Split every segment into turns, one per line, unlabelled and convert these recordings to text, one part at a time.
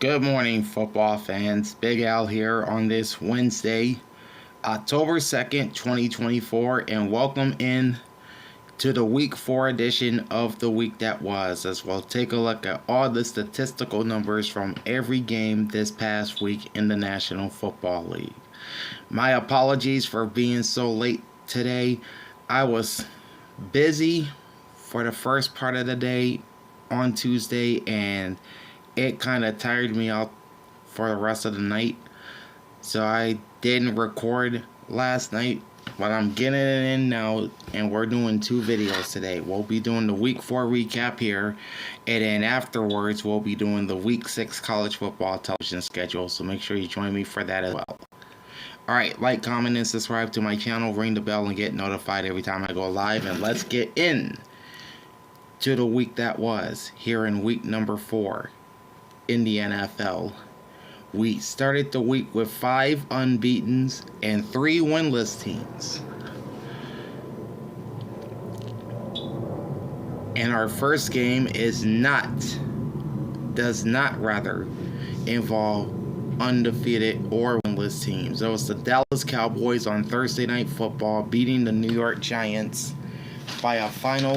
Good morning, football fans. Big Al here on this Wednesday, October 2nd, 2024, and welcome in to the Week 4 edition of the week that was, as we'll take a look at all the statistical numbers from every game this past week in the National Football League. My apologies for being so late today. I was busy for the first part of the day on Tuesday, and it kind of tired me out for the rest of the night. So I didn't record last night, but I'm getting it in now, and we're doing two videos today. We'll be doing the Week 4 recap here, and then afterwards we'll be doing the Week 6 college football television schedule, so make sure you join me for that as well. Alright, like, comment, and subscribe to my channel, ring the bell, and get notified every time I go live, and let's get in to the week that was, here in week number 4 in the NFL. We started the week with 5 unbeatens and 3 winless teams. And our first game does not involve undefeated or winless teams. It was the Dallas Cowboys on Thursday Night Football beating the New York Giants by a final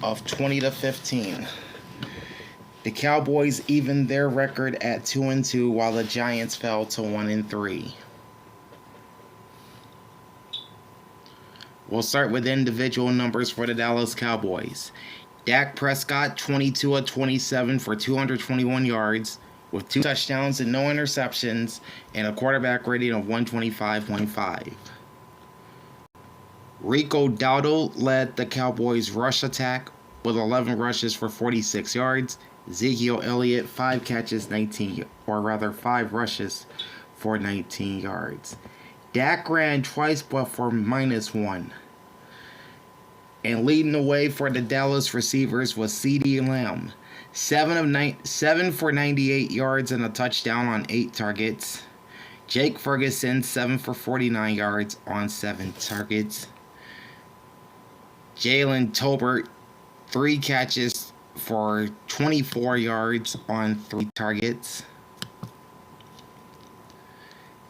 of 20-15. The Cowboys evened their record at 2-2, while the Giants fell to 1-3. We'll start with individual numbers for the Dallas Cowboys. Dak Prescott, 22 of 27 for 221 yards, with 2 touchdowns and no interceptions, and a quarterback rating of 125.5. Rico Dowdle led the Cowboys' rush attack with 11 rushes for 46 yards. Ezekiel Elliott, 5 rushes for 19 yards. Dak ran twice but for -1. And leading the way for the Dallas receivers was CeeDee Lamb. 7 for 98 yards and a touchdown on 8 targets. Jake Ferguson, 7 for 49 yards on 7 targets. Jalen Tolbert, 3 catches for 24 yards on 3 targets.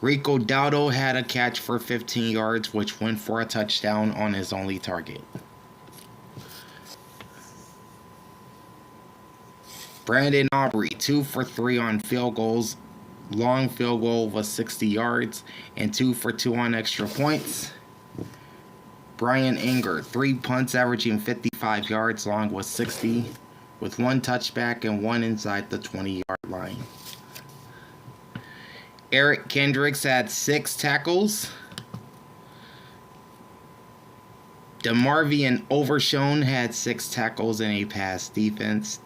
Rico Dowdle had a catch for 15 yards, which went for a touchdown on his only target. Brandon Aubrey, 2 for 3 on field goals. Long field goal was 60 yards, and 2 for 2 on extra points. Brian Anger, 3 punts averaging 55 yards, long was 60, with 1 touchback and 1 inside the 20-yard line. Eric Kendricks had 6 tackles. DeMarvion Overshown had 6 tackles in a pass defense.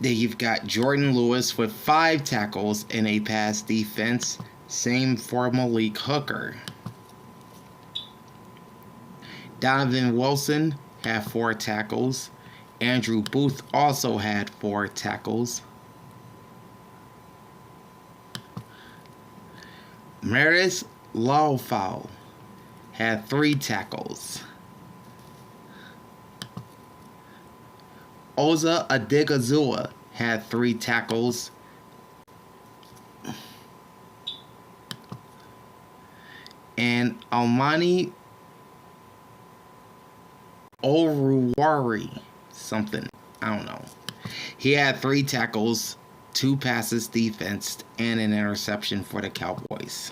Then you've got Jordan Lewis with 5 tackles in a pass defense. Same for Malik Hooker. Donovan Wilson had 4 tackles. Andrew Booth also had 4 tackles. Meredith Lawful had 3 tackles. Oza Adigazua had 3 tackles. And Almani Oruwari, something, I don't know. He had 3 tackles, 2 passes defensed, and an interception for the Cowboys.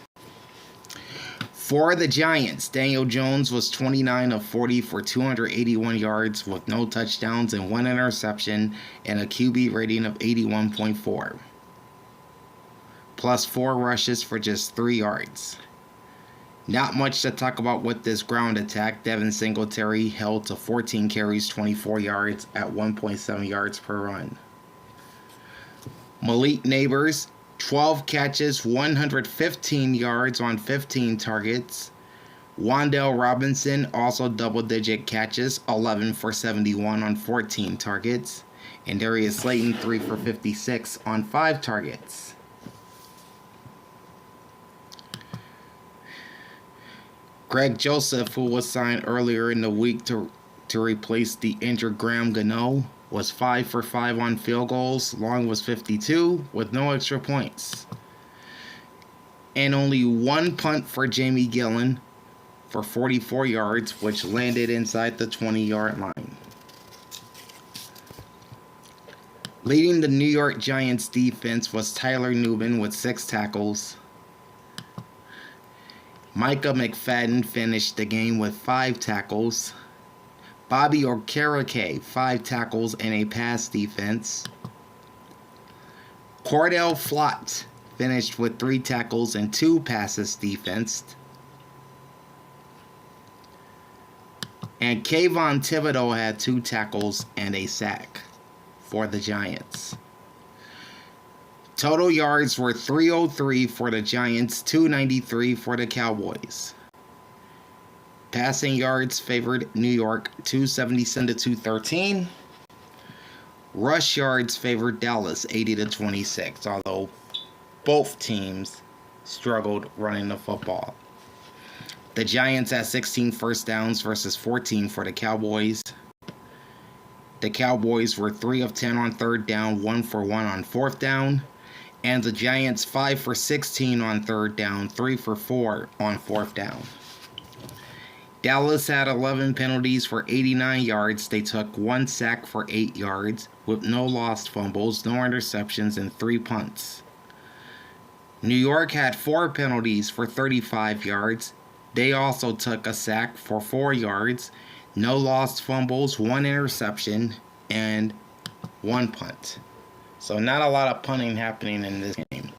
For the Giants, Daniel Jones was 29 of 40 for 281 yards with no touchdowns and 1 interception and a QB rating of 81.4. Plus 4 rushes for just 3 yards. Not much to talk about with this ground attack. Devin Singletary held to 14 carries, 24 yards at 1.7 yards per run. Malik Neighbors, 12 catches, 115 yards on 15 targets. Wan'Dale Robinson, also double-digit catches, 11 for 71 on 14 targets. And Darius Slayton, 3 for 56 on 5 targets. Greg Joseph, who was signed earlier in the week to replace the injured Graham Gano, was 5 for 5 on field goals. Long was 52 with no extra points. And only one punt for Jamie Gillan for 44 yards, which landed inside the 20-yard line. Leading the New York Giants defense was Tyler Newman with 6 tackles. Micah McFadden finished the game with 5 tackles. Bobby Okereke, 5 tackles and a pass defense. Cordell Flott finished with 3 tackles and 2 passes defense. And Kayvon Thibodeau had 2 tackles and a sack for the Giants. Total yards were 303 for the Giants, 293 for the Cowboys. Passing yards favored New York, 277 to 213. Rush yards favored Dallas, 80 to 26, although both teams struggled running the football. The Giants had 16 first downs versus 14 for the Cowboys. The Cowboys were 3 of 10 on third down, 1 for 1 on fourth down. And the Giants 5 for 16 on third down, 3 for 4 on fourth down. Dallas had 11 penalties for 89 yards. They took 1 sack for 8 yards with no lost fumbles, no interceptions, and 3 punts. New York had 4 penalties for 35 yards. They also took a sack for 4 yards, no lost fumbles, 1 interception, and 1 punt. So not a lot of punting happening in this game.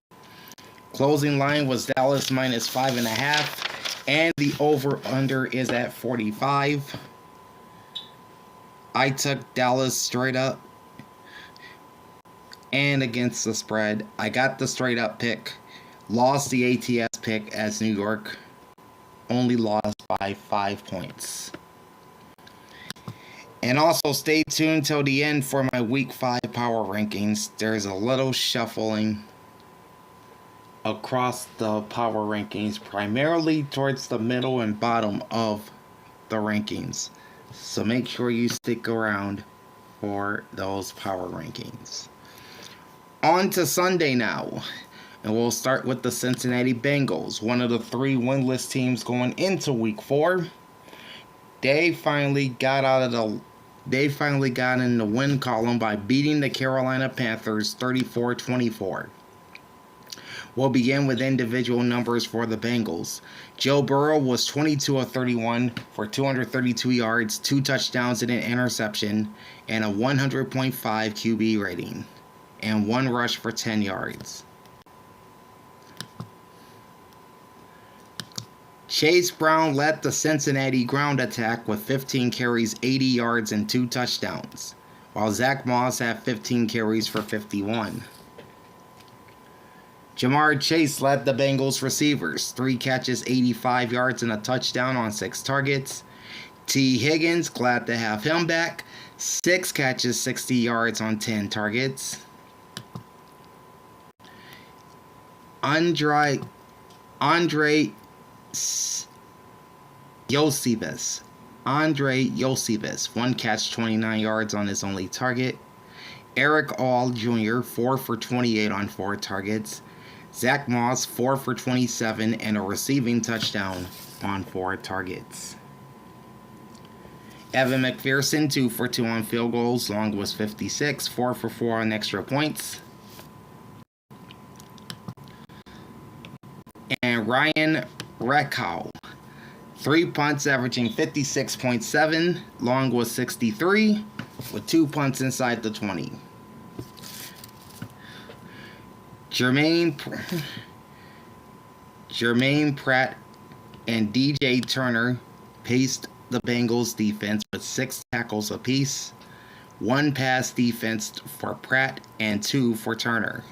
Closing line was Dallas minus 5.5. And the over-under is at 45. I took Dallas straight up and against the spread. I got the straight up pick. Lost the ATS pick as New York only lost by 5 points. And also stay tuned till the end for my Week 5 power rankings. There's a little shuffling across the power rankings, primarily towards the middle and bottom of the rankings. So make sure you stick around for those power rankings. On to Sunday now. And we'll start with the Cincinnati Bengals, one of the 3 winless teams going into Week 4. They finally got in the win column by beating the Carolina Panthers 34-24. We'll begin with individual numbers for the Bengals. Joe Burrow was 22 of 31 for 232 yards, 2 touchdowns and an interception, and a 100.5 QB rating, and 1 rush for 10 yards. Chase Brown led the Cincinnati ground attack with 15 carries, 80 yards, and 2 touchdowns, while Zach Moss had 15 carries for 51. Jamar Chase led the Bengals receivers, 3 catches, 85 yards, and a touchdown on 6 targets. T. Higgins, glad to have him back, 6 catches, 60 yards on 10 targets. Andre Yosibas, 1 catch, 29 yards on his only target. Eric All Jr., 4 for 28 on 4 targets. Zach Moss, 4 for 27 and a receiving touchdown on 4 targets. Evan McPherson, 2 for 2 on field goals. Long was 56, 4 for 4 on extra points. And Ryan Reckow, 3 punts averaging 56.7. Long was 63 with 2 punts inside the 20. Jermaine Pratt and DJ Turner paced the Bengals defense with 6 tackles apiece, 1 pass defense for Pratt and 2 for Turner.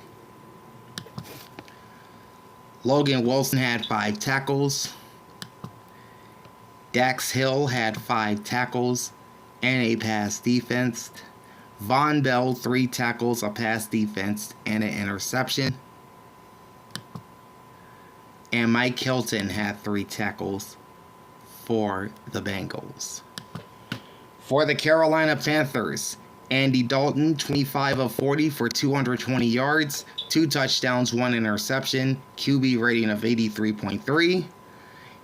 Logan Wilson had 5 tackles. Dax Hill had 5 tackles and a pass defense. Von Bell, 3 tackles, a pass defense, and an interception. And Mike Hilton had 3 tackles for the Bengals. For the Carolina Panthers, Andy Dalton, 25 of 40 for 220 yards, 2 touchdowns, 1 interception, QB rating of 83.3.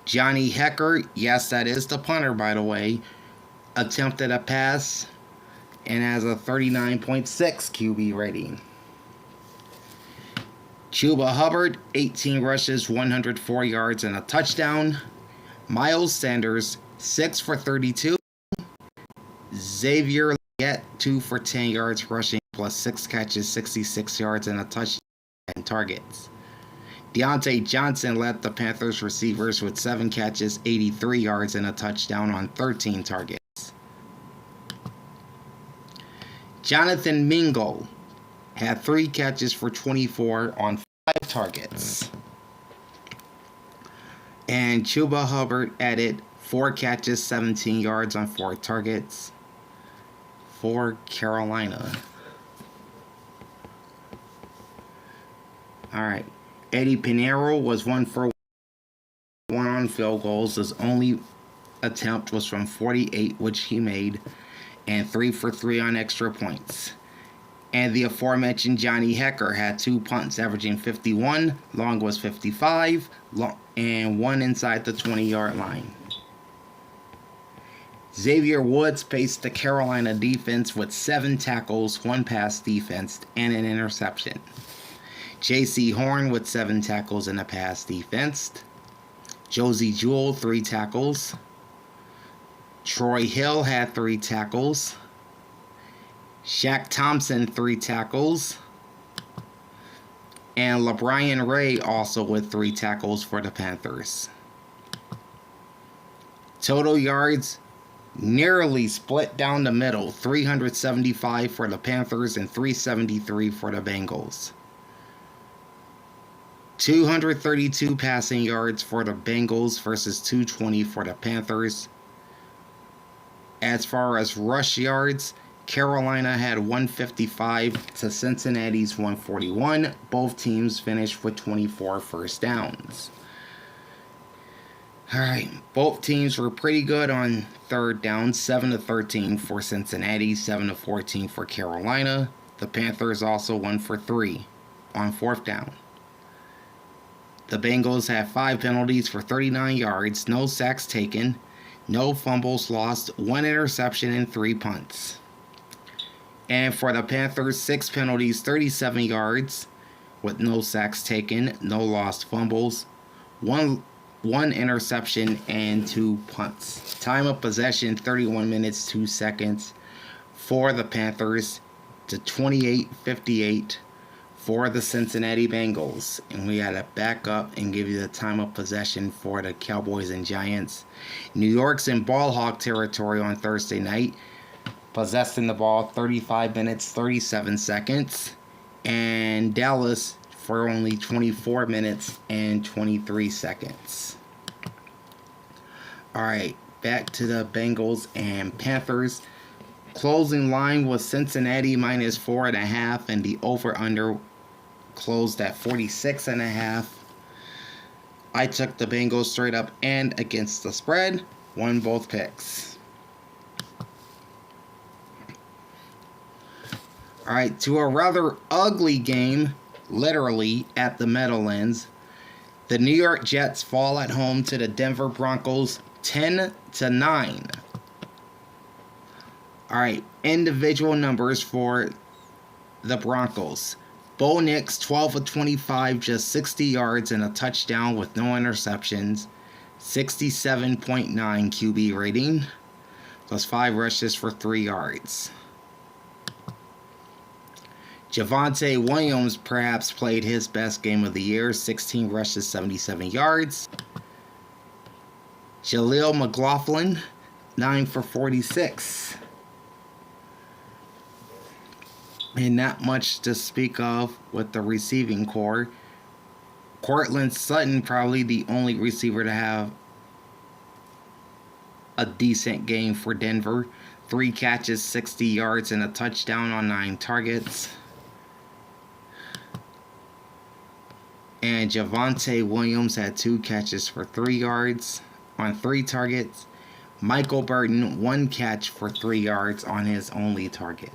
Johnny Hekker, yes, that is the punter, by the way, attempted a pass and has a 39.6 QB rating. Chuba Hubbard, 18 rushes, 104 yards, and a touchdown. Miles Sanders, 6 for 32. Xavier Legette, 2 for 10 yards rushing, plus 6 catches, 66 yards, and a touchdown and targets. Deontay Johnson led the Panthers receivers with 7 catches, 83 yards, and a touchdown on 13 targets. Jonathan Mingo had 3 catches for 24 on 5 targets. And Chuba Hubbard added 4 catches, 17 yards on 4 targets for Carolina. All right. Eddie Pinheiro was 1 for 1 on field goals. His only attempt was from 48, which he made, and 3 for 3 on extra points. And the aforementioned Johnny Hekker had 2 punts, averaging 51. Long was 55, and 1 inside the 20-yard line. Xavier Woods paced the Carolina defense with 7 tackles, 1 pass defense, and an interception. J.C. Horn with 7 tackles and a pass defense. Josie Jewell, 3 tackles. Troy Hill had 3 tackles. Shaq Thompson, 3 tackles. And LaBryan Ray also with 3 tackles for the Panthers. Total yards nearly split down the middle. 375 for the Panthers and 373 for the Bengals. 232 passing yards for the Bengals versus 220 for the Panthers. As far as rush yards, Carolina had 155 to Cincinnati's 141. Both teams finished with 24 first downs. All right, both teams were pretty good on third down, 7 to 13 for Cincinnati, 7 to 14 for Carolina. The Panthers also 1 for 3 on fourth down. The Bengals had 5 penalties for 39 yards, no sacks taken, no fumbles lost, 1 interception, and 3 punts. And for the Panthers, 6 penalties, 37 yards, with no sacks taken, no lost fumbles, one interception, and 2 punts. Time of possession, 31 minutes, 2 seconds for the Panthers to 28-58 for the Cincinnati Bengals. And we had to back up and give you the time of possession for the Cowboys and Giants. New York's in ball hawk territory on Thursday night, possessing the ball 35 minutes, 37 seconds. And Dallas for only 24 minutes and 23 seconds. All right, back to the Bengals and Panthers. Closing line was Cincinnati minus 4.5, and the over-under closed at 46.5. I took the Bengals straight up and against the spread, won both picks. All right, to a rather ugly game, literally, at the Meadowlands. The New York Jets fall at home to the Denver Broncos 10-9. All right, individual numbers for the Broncos. Bo Nix, 12 of 25, just 60 yards and a touchdown with no interceptions. 67.9 QB rating, plus 5 rushes for 3 yards. Javonte Williams perhaps played his best game of the year, 16 rushes, 77 yards. Jaleel McLaughlin, 9 for 46. And not much to speak of with the receiving core. Courtland Sutton, probably the only receiver to have a decent game for Denver. 3 catches, 60 yards, and a touchdown on 9 targets. And Javonte Williams had 2 catches for 3 yards on 3 targets. Michael Burton, 1 catch for 3 yards on his only target.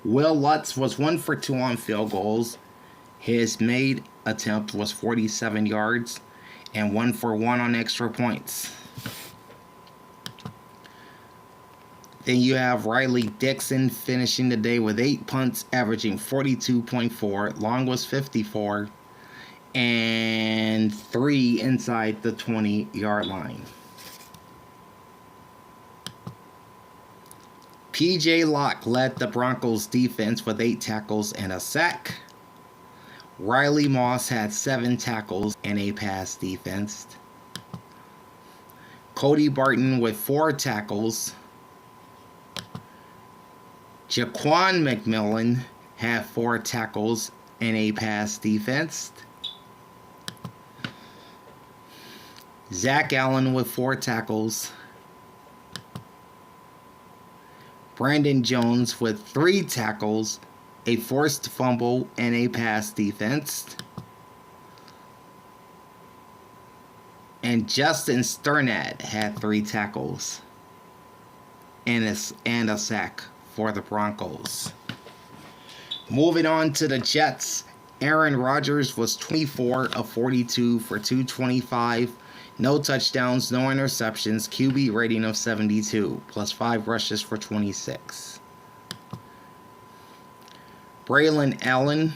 Will Lutz was 1 for 2 on field goals. His made attempt was 47 yards and 1 for 1 on extra points. Then you have Riley Dixon finishing the day with 8 punts, averaging 42.4. Long was 54. And 3 inside the 20-yard line. P.J. Locke led the Broncos defense with 8 tackles and a sack. Riley Moss had 7 tackles and a pass defense. Cody Barton with 4 tackles. Jaquan McMillan had 4 tackles and a pass defense. Zach Allen with 4 tackles. Brandon Jones with 3 tackles, a forced fumble, and a pass defense. And Justin Sternad had 3 tackles and a sack for the Broncos. Moving on to the Jets, Aaron Rodgers was 24 of 42 for 225. No touchdowns, no interceptions, QB rating of 72, plus 5 rushes for 26. Braylon Allen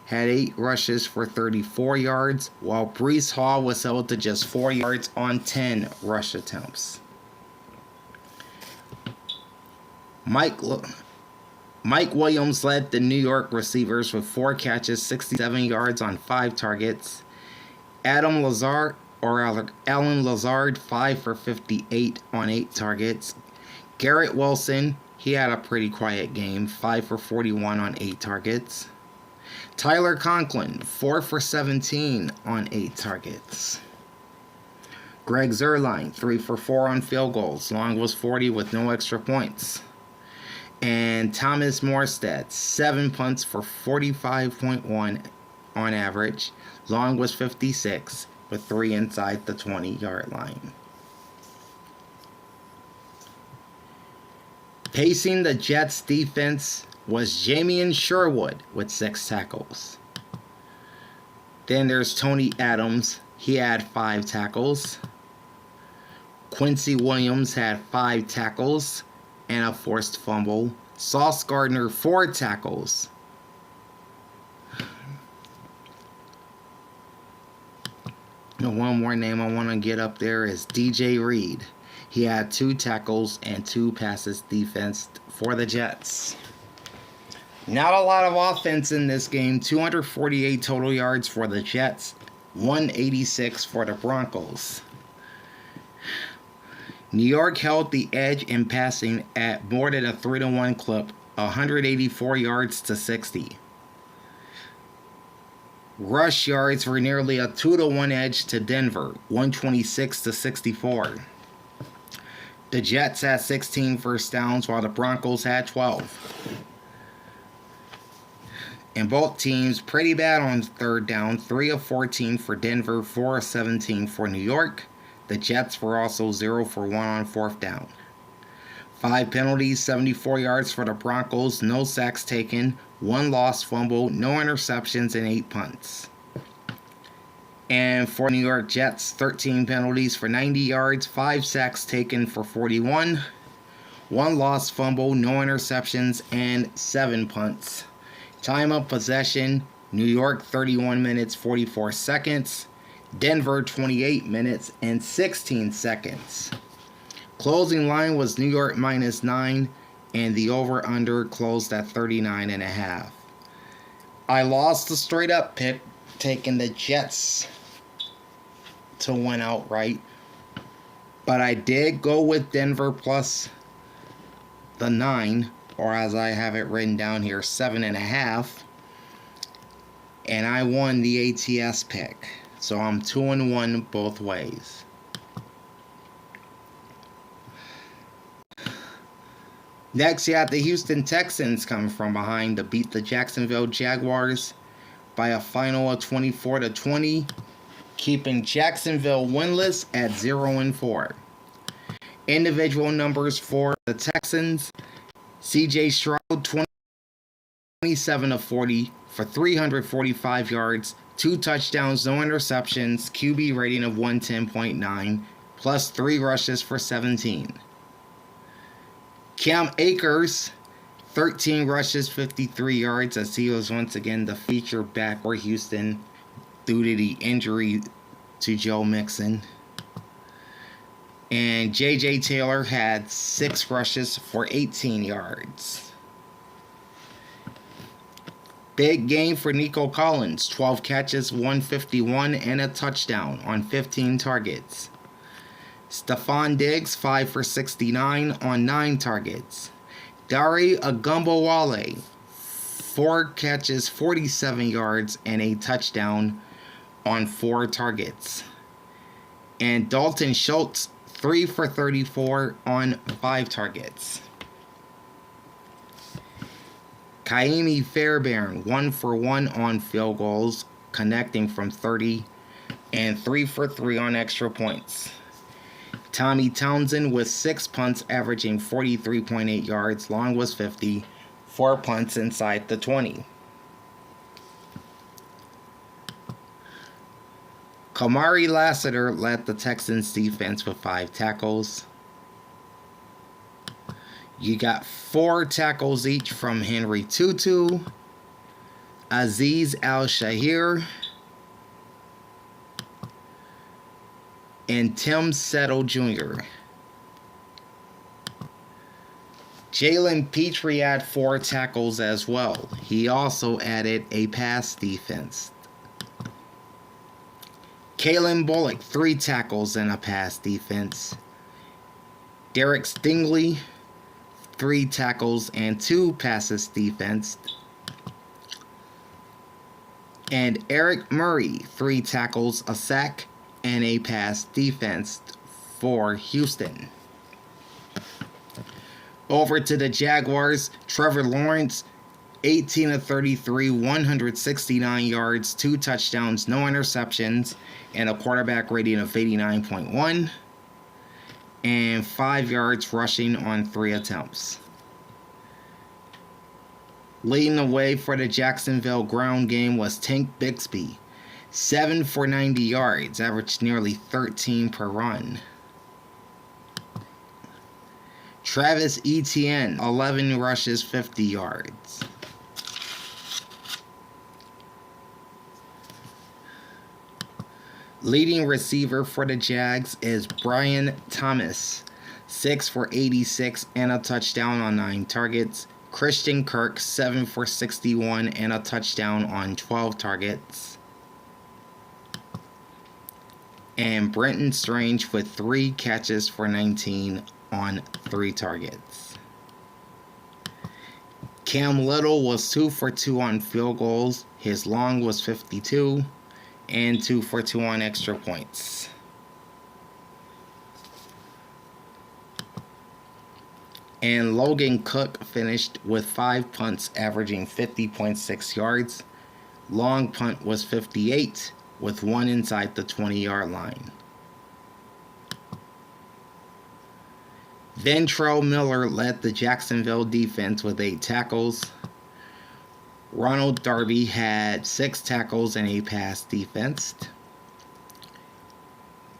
had 8 rushes for 34 yards, while Breece Hall was held to just 4 yards on 10 rush attempts. Mike Williams led the New York receivers with 4 catches, 67 yards on 5 targets. Allen Lazard, 5 for 58 on 8 targets. Garrett Wilson, he had a pretty quiet game, 5 for 41 on 8 targets. Tyler Conklin, 4 for 17 on 8 targets. Greg Zuerlein, 3 for 4 on field goals. Long was 40 with no extra points. And Thomas Morstead, 7 punts for 45.1 on average. Long was 56 with 3 inside the 20-yard line. Pacing the Jets' defense was Jamian Sherwood with 6 tackles. Then there's Tony Adams. He had 5 tackles. Quincy Williams had 5 tackles and a forced fumble. Sauce Gardner, 4 tackles. And one more name I want to get up there is DJ Reed. He had 2 tackles and 2 passes defense for the Jets. Not a lot of offense in this game. 248 total yards for the Jets. 186 for the Broncos. New York held the edge in passing at more than a 3-1 clip. 184 yards to 60. Rush yards were nearly a 2-1 edge to Denver, 126 to 64. The Jets had 16 first downs while the Broncos had 12. And both teams pretty bad on third down, 3 of 14 for Denver, 4 of 17 for New York. The Jets were also 0 for 1 on fourth down. 5 penalties, 74 yards for the Broncos, no sacks taken, 1 lost fumble, no interceptions, and 8 punts. And for New York Jets, 13 penalties for 90 yards, 5 sacks taken for 41, 1 lost fumble, no interceptions, and 7 punts. Time of possession, New York 31 minutes 44 seconds, Denver 28 minutes and 16 seconds. Closing line was New York -9, and the over-under closed at 39.5. I lost the straight-up pick, taking the Jets to win outright, but I did go with Denver plus the 9, or as I have it written down here, 7.5, and I won the ATS pick. So I'm 2-1 both ways. Next, you have the Houston Texans coming from behind to beat the Jacksonville Jaguars by a final of 24-20, keeping Jacksonville winless at 0-4. Individual numbers for the Texans: C.J. Stroud, 20 27 of 40 for 345 yards, 2 touchdowns, no interceptions, QB rating of 110.9, plus 3 rushes for 17. Cam Akers, 13 rushes, 53 yards, as he was once again the feature back for Houston due to the injury to Joe Mixon. And J.J. Taylor had 6 rushes for 18 yards. Big game for Nico Collins, 12 catches, 151, and a touchdown on 15 targets. Stephon Diggs, 5 for 69 on 9 targets. Dare Ogunbowale, 4 catches, 47 yards, and a touchdown on 4 targets. And Dalton Schultz, 3 for 34 on 5 targets. Kaimi Fairbairn, 1 for 1 on field goals, connecting from 30, and 3 for 3 on extra points. Tommy Townsend with 6 punts, averaging 43.8 yards. Long was 50, 4 punts inside the 20. Kamari Lassiter led the Texans defense with 5 tackles. You got 4 tackles each from Henry Tutu, Azeez Al-Shaair, and Tim Settle Jr. Jalen Petrie had 4 tackles as well. He also added a pass defense. Kalen Bullock, 3 tackles and a pass defense. Derek Stingley, 3 tackles and 2 passes defense. And Eric Murray, 3 tackles, a sack, and a pass defense for Houston. Over to the Jaguars, Trevor Lawrence, 18 of 33, 169 yards, 2 touchdowns, no interceptions, and a quarterback rating of 89.1, and 5 yards rushing on 3 attempts. Leading the way for the Jacksonville ground game was Tank Bigsby, 7 for 90 yards, averaged nearly 13 per run. Travis Etienne, 11 rushes, 50 yards. Leading receiver for the Jags is Brian Thomas, 6 for 86 and a touchdown on 9 targets. Christian Kirk, 7 for 61 and a touchdown on 12 targets. And Brenton Strange with 3 catches for 19 on 3 targets. Cam Little was 2 for 2 on field goals. His long was 52. And 2 for 2 on extra points. And Logan Cook finished with 5 punts, averaging 50.6 yards. Long punt was 58, with 1 inside the 20-yard line. Ventrell Miller led the Jacksonville defense with 8 tackles. Ronald Darby had 6 tackles and a pass defense.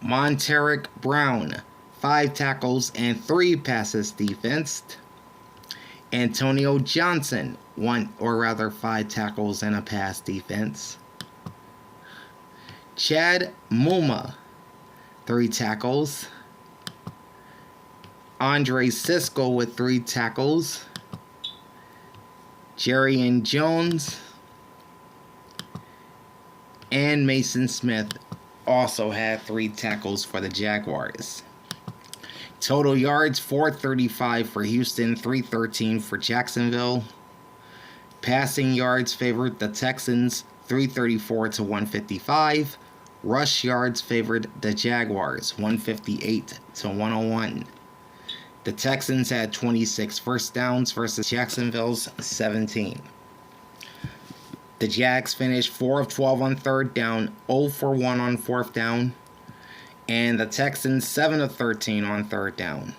Monteric Brown, 5 tackles and 3 passes defense. Antonio Johnson, 5 tackles and a pass defense. Chad Muma, 3 tackles. Andre Sisco with 3 tackles. Jerian Jones and Mason Smith also had 3 tackles for the Jaguars. Total yards, 435 for Houston, 313 for Jacksonville. Passing yards favored the Texans, 334 to 155. Rush yards favored the Jaguars, 158 to 101. The Texans had 26 first downs versus Jacksonville's 17. The Jags finished 4 of 12 on 3rd down, 0 for 1 on 4th down, and the Texans 7 of 13 on 3rd down.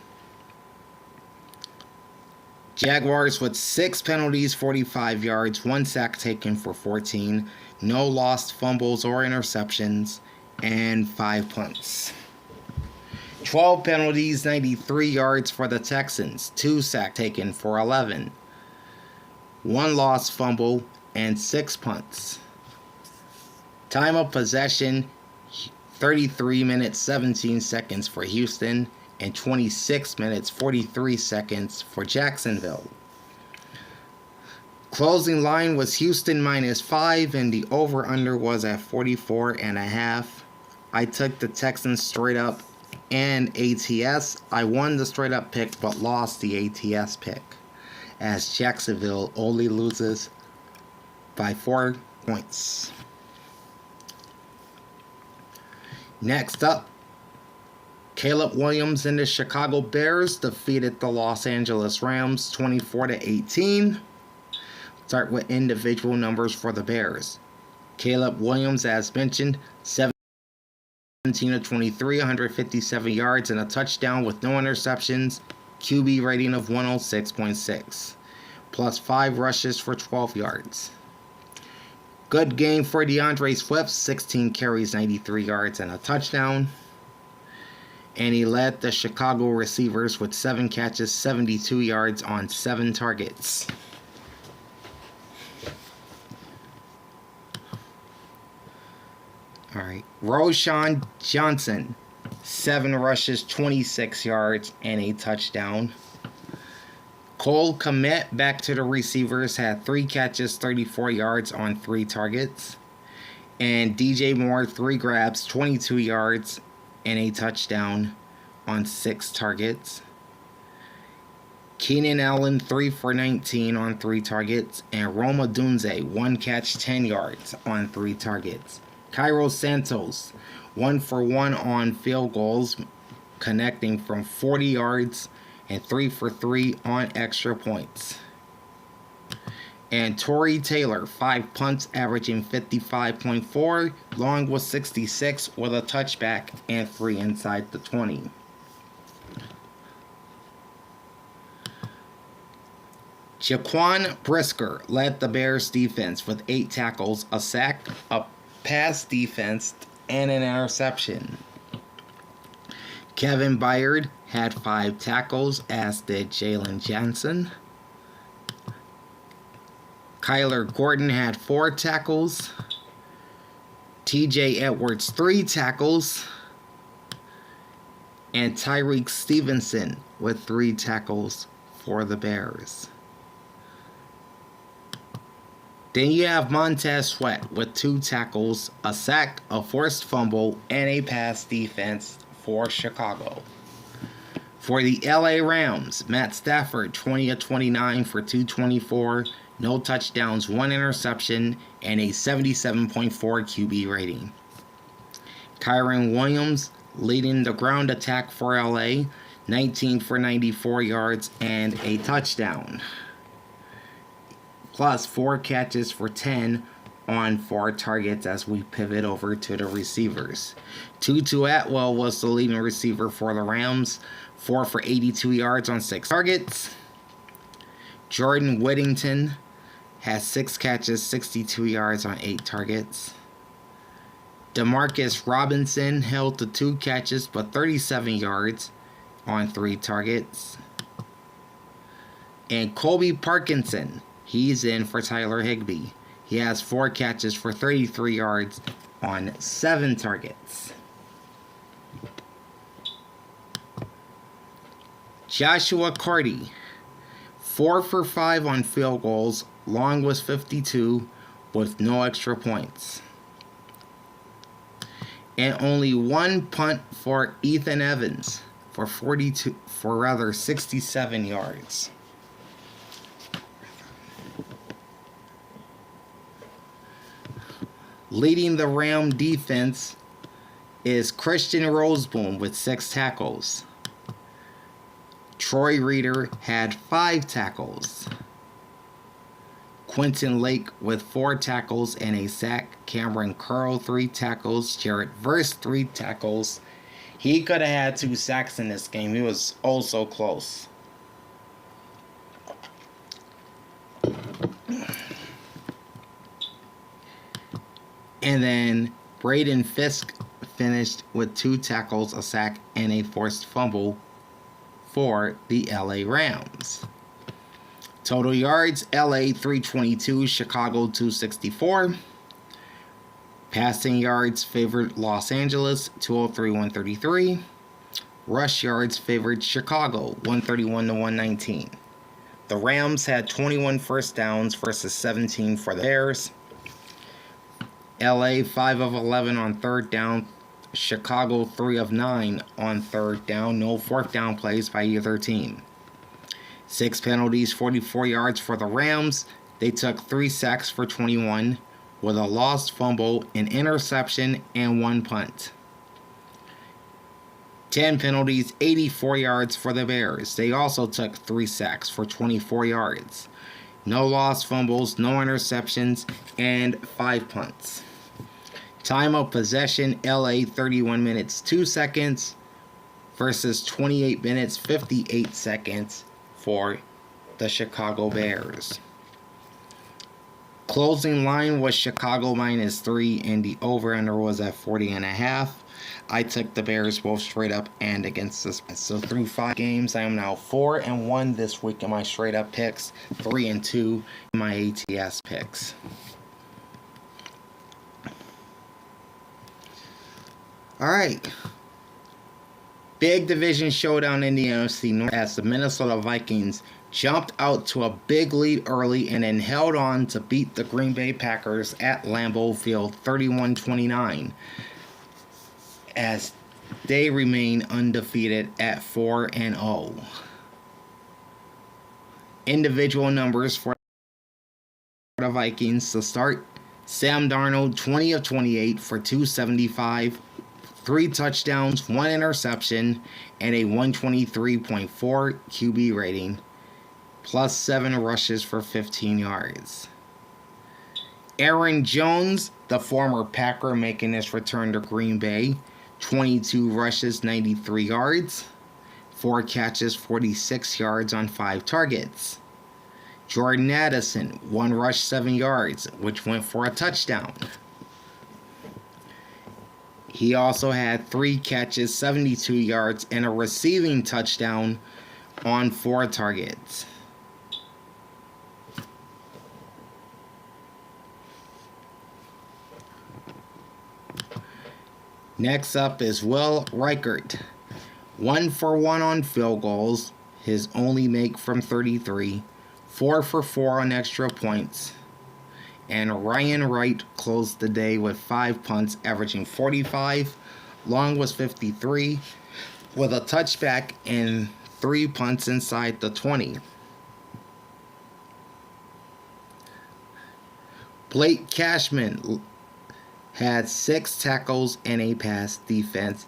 Jaguars with 6 penalties, 45 yards, 1 sack taken for 14, no lost fumbles or interceptions, and 5 punts. 12 penalties, 93 yards for the Texans, 2 sack taken for 11, 1 lost fumble, and 6 punts. Time of possession, 33 minutes, 17 seconds for Houston, and 26 minutes, 43 seconds for Jacksonville. Closing line was Houston -5, and the over-under was at 44.5. I took the Texans straight up and ATS. I won the straight up pick, but lost the ATS pick, as Jacksonville only loses by 4 points. Next up, Caleb Williams and the Chicago Bears defeated the Los Angeles Rams 24-18. Start with individual numbers for the Bears. Caleb Williams, as mentioned, 17 of 23, 157 yards and a touchdown with no interceptions. QB rating of 106.6, plus 5 rushes for 12 yards. Good game for DeAndre Swift, 16 carries, 93 yards and a touchdown. And he led the Chicago receivers with 7 catches, 72 yards on 7 targets. All right, Roschon Johnson, 7 rushes, 26 yards, and a touchdown. Cole Kmet, back to the receivers, had 3 catches, 34 yards on 3 targets. And DJ Moore, 3 grabs, 22 yards, and a touchdown on 6 targets. Keenan Allen, 3 for 19 on 3 targets. And Roma Dunze, 1 catch, 10 yards on 3 targets. Cairo Santos, 1 for 1 on field goals, connecting from 40 yards, and 3 for 3 on extra points. And Torrey Taylor, 5 punts, averaging 55.4. Long was 66 with a touchback and 3 inside the 20. Jaquan Brisker led the Bears defense with 8 tackles, a sack, a pass defense, and an interception. Kevin Byard had 5 tackles, as did Jalen Johnson. Kyler Gordon had 4 tackles. TJ Edwards, 3 tackles. And Tyreek Stevenson with 3 tackles for the Bears. Then you have Montez Sweat with 2 tackles, a sack, a forced fumble, and a pass defense for Chicago. For the LA Rams, Matt Stafford, 20 of 29 for 224, no touchdowns, 1 interception, and a 77.4 QB rating. Kyren Williams leading the ground attack for LA, 19 for 94 yards and a touchdown, plus 4 catches for 10 on 4 targets as we pivot over to the receivers. Tutu Atwell was the leading receiver for the Rams, 4 for 82 yards on 6 targets. Jordan Whittington has 6 catches, 62 yards on 8 targets. Demarcus Robinson held to 2 catches but 37 yards on 3 targets. And Colby Parkinson, he's in for Tyler Higbee. He has 4 catches for 33 yards on 7 targets. Joshua Carty, 4 for 5 on field goals. Long was 52 with no extra points. And only 1 punt for Ethan Evans for 67 yards. Leading the Ram defense is Christian Roseboom with 6 tackles. Troy Reeder had 5 tackles. Quentin Lake with 4 tackles and a sack. Cameron Curl, 3 tackles. Jarrett Verse, 3 tackles. He could have had 2 sacks in this game. He was oh so close. And then Braden Fisk finished with 2 tackles, a sack, and a forced fumble for the LA Rams. Total yards, LA 322, Chicago 264. Passing yards favored Los Angeles 203, 133. Rush yards favored Chicago 131 to 119. The Rams had 21 first downs versus 17 for the Bears. LA 5 of 11 on third down. Chicago 3 of 9 on third down. No fourth down plays by either team. 6 penalties, 44 yards for the Rams. They took 3 sacks for 21 with a lost fumble, an interception, and 1 punt. 10 penalties, 84 yards for the Bears. They also took 3 sacks for 24 yards. No lost fumbles, no interceptions, and 5 punts. Time of possession, LA 31 minutes 2 seconds versus 28 minutes 58 seconds for the Chicago Bears. Closing line was Chicago -3 and the over-under was at 40.5. I took the Bears both straight up and against the spread. So through 5 games, I am now 4-1 this week in my straight up picks, 3-2 in my ATS picks. Alright. Big division showdown in the NFC North as the Minnesota Vikings jumped out to a big lead early and then held on to beat the Green Bay Packers at Lambeau Field 31-29 as they remain undefeated at 4-0. Individual numbers for the Vikings to start. Sam Darnold 20 of 28 for 275, 3 touchdowns, 1 interception, and a 123.4 QB rating, plus 7 rushes for 15 yards. Aaron Jones, the former Packer, making his return to Green Bay, 22 rushes, 93 yards, 4 catches, 46 yards on 5 targets. Jordan Addison, 1 rush, 7 yards, which went for a touchdown. He also had 3 catches, 72 yards, and a receiving touchdown on 4 targets. Next up is Will Reichert. 1 for 1 on field goals, his only make from 33. 4 for 4 on extra points. And Ryan Wright closed the day with 5 punts, averaging 45. Long was 53, with a touchback and 3 punts inside the 20. Blake Cashman had 6 tackles and a pass defense.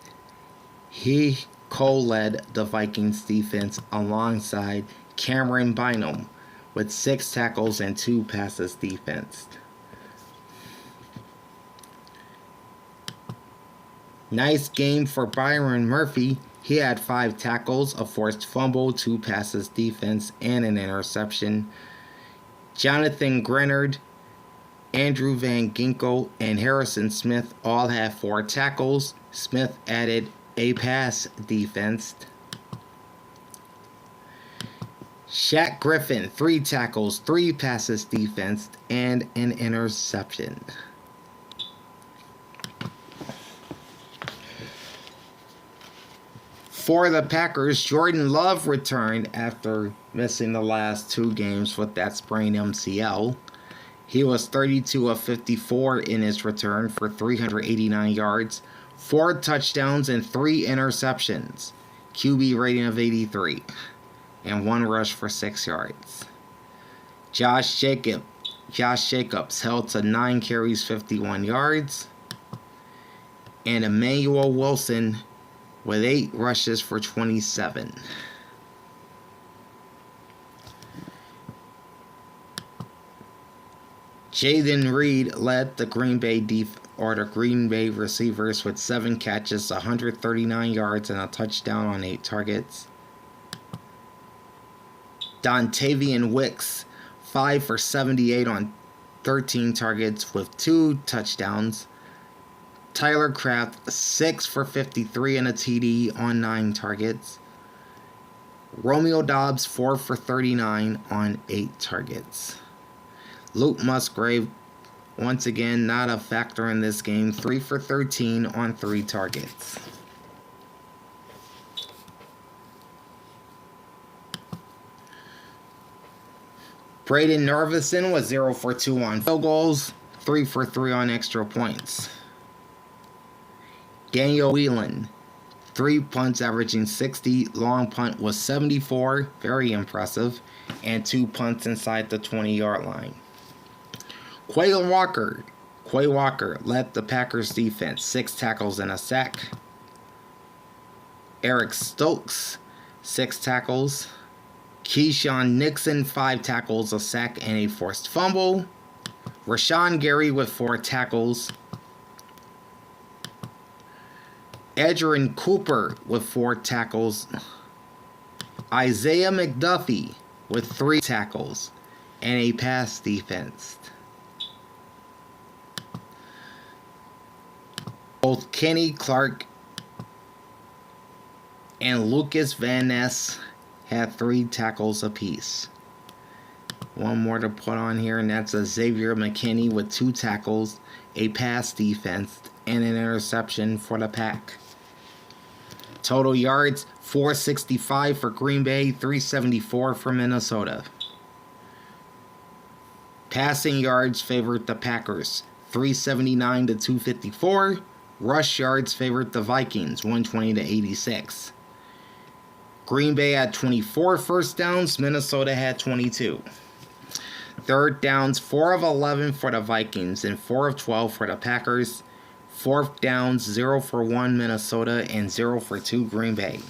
He co-led the Vikings defense alongside Cameron Bynum with 6 tackles and 2 passes defense. Nice game for Byron Murphy. He had 5 tackles, a forced fumble, 2 passes defense, and an interception. Jonathan Grenard, Andrew Van Ginkel, and Harrison Smith all had 4 tackles. Smith added a pass defense. Shaq Griffin, 3 tackles, 3 passes defense, and an interception. For the Packers, Jordan Love returned after missing the last 2 games with that sprained MCL. He was 32 of 54 in his return for 389 yards, 4 touchdowns, and 3 interceptions. QB rating of 83. And 1 rush for 6 yards. Josh Jacobs held to 9 carries, 51 yards. And Emmanuel Wilson with 8 rushes for 27. Jaden Reed led the Green Bay receivers with 7 catches, 139 yards, and a touchdown on 8 targets. Dontavian Wicks, 5 for 78 on 13 targets with 2 touchdowns. Tyler Kraft, 6 for 53 and a TD on 9 targets. Romeo Doubs, 4 for 39 on 8 targets. Luke Musgrave, once again, not a factor in this game, 3 for 13 on 3 targets. Braden Nervison was 0 for 2 on field goals, 3 for 3 on extra points. Daniel Whelan, 3 punts averaging 60, long punt was 74, very impressive, and 2 punts inside the 20-yard line. Quay Walker led the Packers defense, 6 tackles and a sack. Eric Stokes, 6 tackles. Keyshawn Nixon, 5 tackles, a sack, and a forced fumble. Rashawn Gary with 4 tackles. Edgerrin Cooper with 4 tackles. Isaiah McDuffie with 3 tackles and a pass defense. Both Kenny Clark and Lucas Van Ness had 3 tackles apiece. One more to put on here, and that's a Xavier McKinney with 2 tackles, a pass defense, and an interception for the Pack. Total yards, 465 for Green Bay, 374 for Minnesota. Passing yards favored the Packers, 379 to 254. Rush yards favored the Vikings, 120 to 86. Green Bay had 24 first downs, Minnesota had 22. Third downs, 4 of 11 for the Vikings and 4 of 12 for the Packers. Fourth downs, 0 for 1 Minnesota and 0 for 2 Green Bay.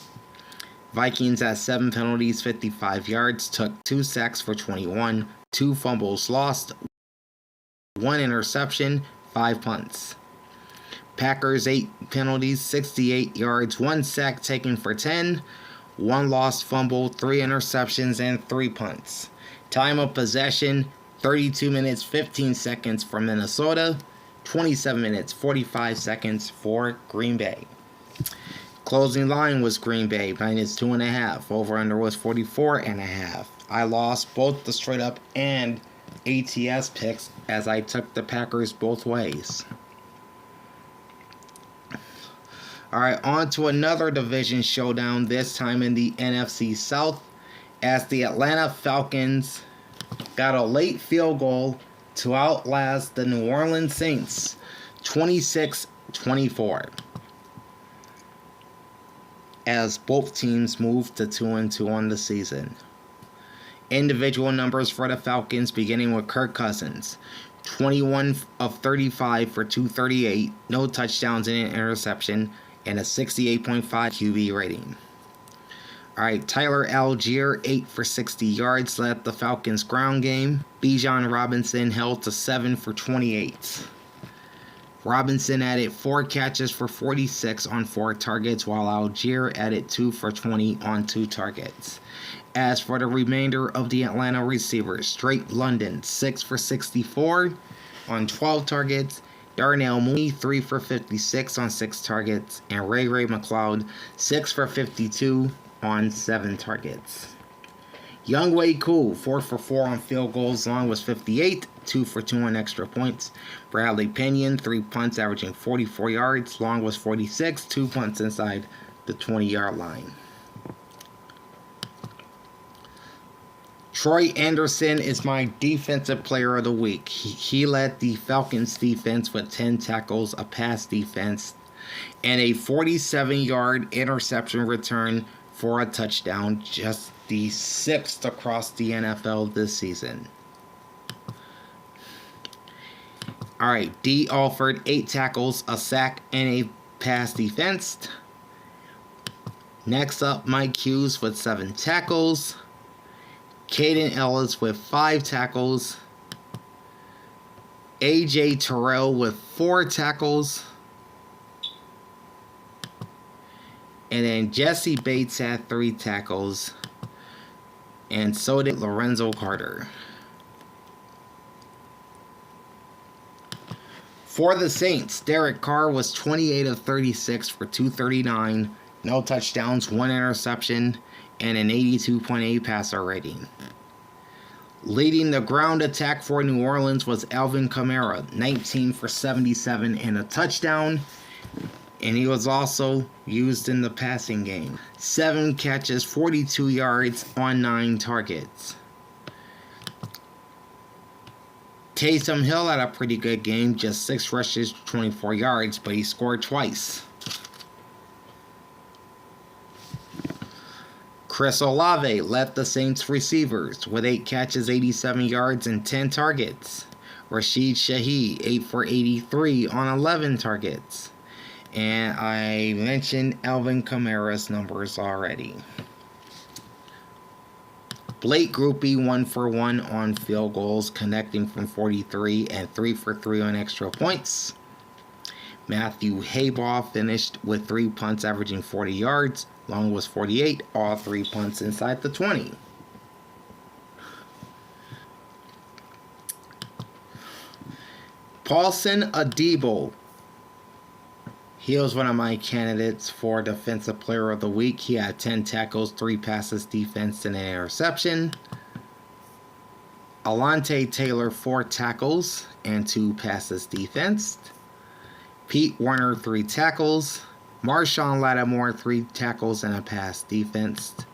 Vikings had 7 penalties, 55 yards, took 2 sacks for 21, 2 fumbles lost, 1 interception, 5 punts. Packers 8 penalties, 68 yards, 1 sack taken for 10, 1 lost fumble, 3 interceptions, and 3 punts. Time of possession, 32 minutes, 15 seconds for Minnesota, 27 minutes, 45 seconds for Green Bay. Closing line was Green Bay, minus 2.5. Over-under was 44.5. I lost both the straight-up and ATS picks as I took the Packers both ways. Alright, on to another division showdown, this time in the NFC South, as the Atlanta Falcons got a late field goal to outlast the New Orleans Saints, 26-24, as both teams moved to 2-2 on the season. Individual numbers for the Falcons, beginning with Kirk Cousins, 21 of 35 for 238, no touchdowns and an interception, and a 68.5 QB rating. Alright, Tyler Algier, 8 for 60 yards, led the Falcons' ground game. Bijan Robinson held to 7 for 28. Robinson added 4 catches for 46 on 4 targets, while Algier added 2 for 20 on 2 targets. As for the remainder of the Atlanta receivers, Drake London, 6 for 64 on 12 targets. Darnell Mooney, 3 for 56 on 6 targets. And Ray McLeod, 6 for 52 on 7 targets. Younghoe Koo, 4 for 4 on field goals. Long was 58, 2 for 2 on extra points. Bradley Pinion, 3 punts averaging 44 yards. Long was 46, 2 punts inside the 20-yard line. Troy Anderson is my defensive player of the week. He led the Falcons defense with 10 tackles, a pass defense, and a 47-yard interception return for a touchdown, just the 6th across the NFL this season. Alright, D offered 8 tackles, a sack, and a pass defense. Next up, Mike Hughes with 7 tackles. Caden Ellis with 5 tackles. AJ Terrell with 4 tackles. And then Jesse Bates had 3 tackles. And so did Lorenzo Carter. For the Saints, Derek Carr was 28 of 36 for 239, no touchdowns, 1 interception, and an 82.8 passer rating. Leading the ground attack for New Orleans was Alvin Kamara, 19 for 77 and a touchdown, and he was also used in the passing game. 7 catches, 42 yards on 9 targets. Taysom Hill had a pretty good game, just 6 rushes, 24 yards, but he scored twice. Chris Olave led the Saints receivers with 8 catches, 87 yards, and 10 targets. Rashid Shaheed, 8 for 83 on 11 targets. And I mentioned Alvin Kamara's numbers already. Blake Grupe 1 for 1 on field goals, connecting from 43 and 3 for 3 on extra points. Matthew Haybaugh finished with 3 punts averaging 40 yards. Long was 48, all 3 punts inside the 20. Paulson Adebo. He was one of my candidates for Defensive Player of the Week. He had 10 tackles, 3 passes, defense, and an interception. Alontae Taylor, 4 tackles and 2 passes defensed. Pete Werner, 3 tackles. Marshawn Lattimore, 3 tackles and a pass defensed.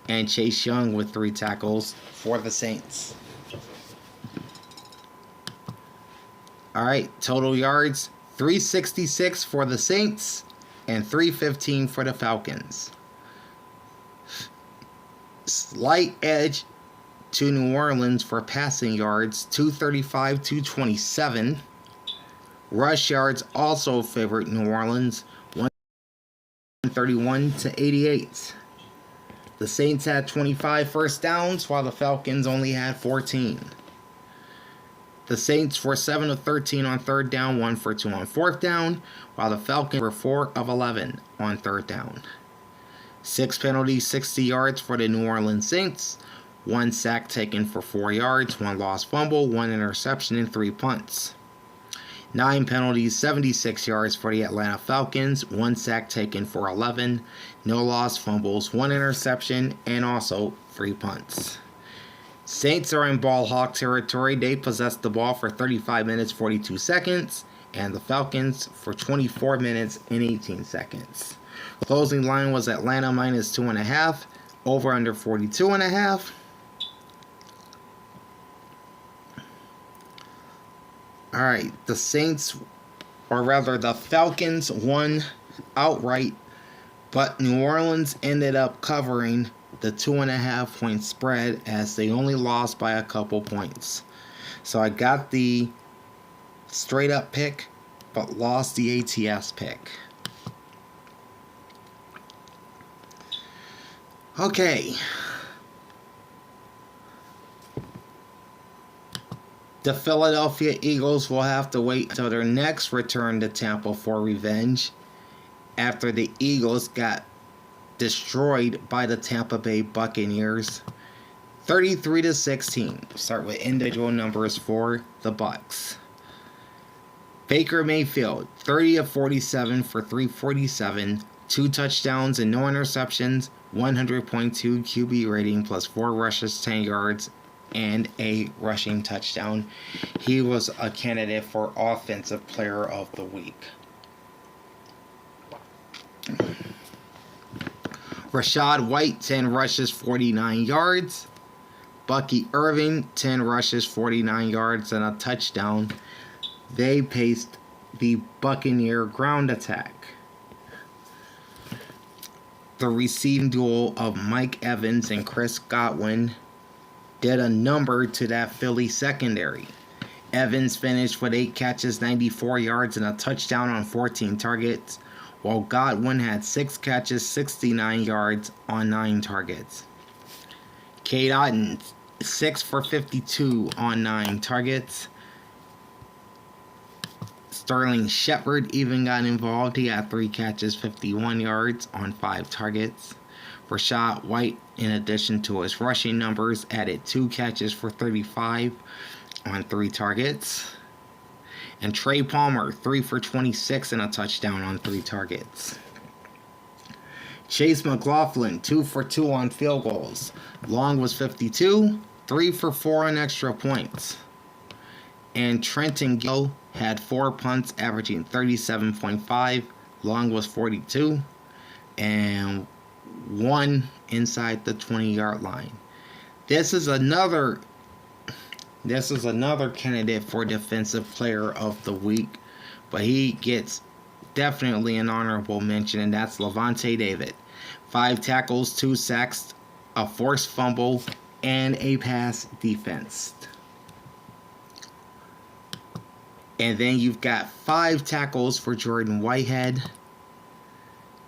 And Chase Young with 3 tackles for the Saints. Alright, total yards, 366 for the Saints and 315 for the Falcons. Slight edge to New Orleans for passing yards, 235, 227. Rush yards also favored New Orleans, 131 to 88. The Saints had 25 first downs while the Falcons only had 14. The Saints were 7 of 13 on third down, 1 for 2 on fourth down, while the Falcons were 4 of 11 on third down. 6 penalties, 60 yards for the New Orleans Saints, 1 sack taken for 4 yards, 1 lost fumble, 1 interception, and 3 punts. 9 penalties, 76 yards for the Atlanta Falcons, 1 sack taken for 11, no lost fumbles, 1 interception, and also 3 punts. Saints are in ball hawk territory. They possessed the ball for 35 minutes, 42 seconds, and the Falcons for 24 minutes and 18 seconds. Closing line was Atlanta minus 2.5, over under 42.5. Alright, the Saints, or rather the Falcons, won outright, but New Orleans ended up covering the 2.5 point spread as they only lost by a couple points. So I got the straight up pick, but lost the ATS pick. Okay. The Philadelphia Eagles will have to wait until their next return to Tampa for revenge after the Eagles got destroyed by the Tampa Bay Buccaneers 33-16. Start with individual numbers for the Bucs. Baker Mayfield, 30 of 47 for 347, 2 touchdowns and no interceptions, 100.2 QB rating plus 4 rushes, 10 yards, and a rushing touchdown. He was a candidate for Offensive Player of the Week. Rashad White, 10 rushes, 49 yards. Bucky Irving, 10 rushes, 49 yards, and a touchdown. They paced the Buccaneer ground attack. The receiving duel of Mike Evans and Chris Godwin did a number to that Philly secondary. Evans finished with 8 catches, 94 yards, and a touchdown on 14 targets, while Godwin had 6 catches, 69 yards on 9 targets. Cade Otton, 6 for 52 on 9 targets. Sterling Shepard even got involved. He had 3 catches, 51 yards on 5 targets. Rashad White, in addition to his rushing numbers, added 2 catches for 35 on 3 targets. And Trey Palmer, 3 for 26 and a touchdown on 3 targets. Chase McLaughlin, 2 for 2 on field goals. Long was 52, 3 for 4 on extra points. And Trenton Gill had 4 punts, averaging 37.5. Long was 42, and 1 inside the 20-yard line. This is another candidate for Defensive Player of the Week, but he gets definitely an honorable mention, and that's Lavonte David. 5 tackles, 2 sacks, a forced fumble, and a pass defense. And then you've got 5 tackles for Jordan Whitehead.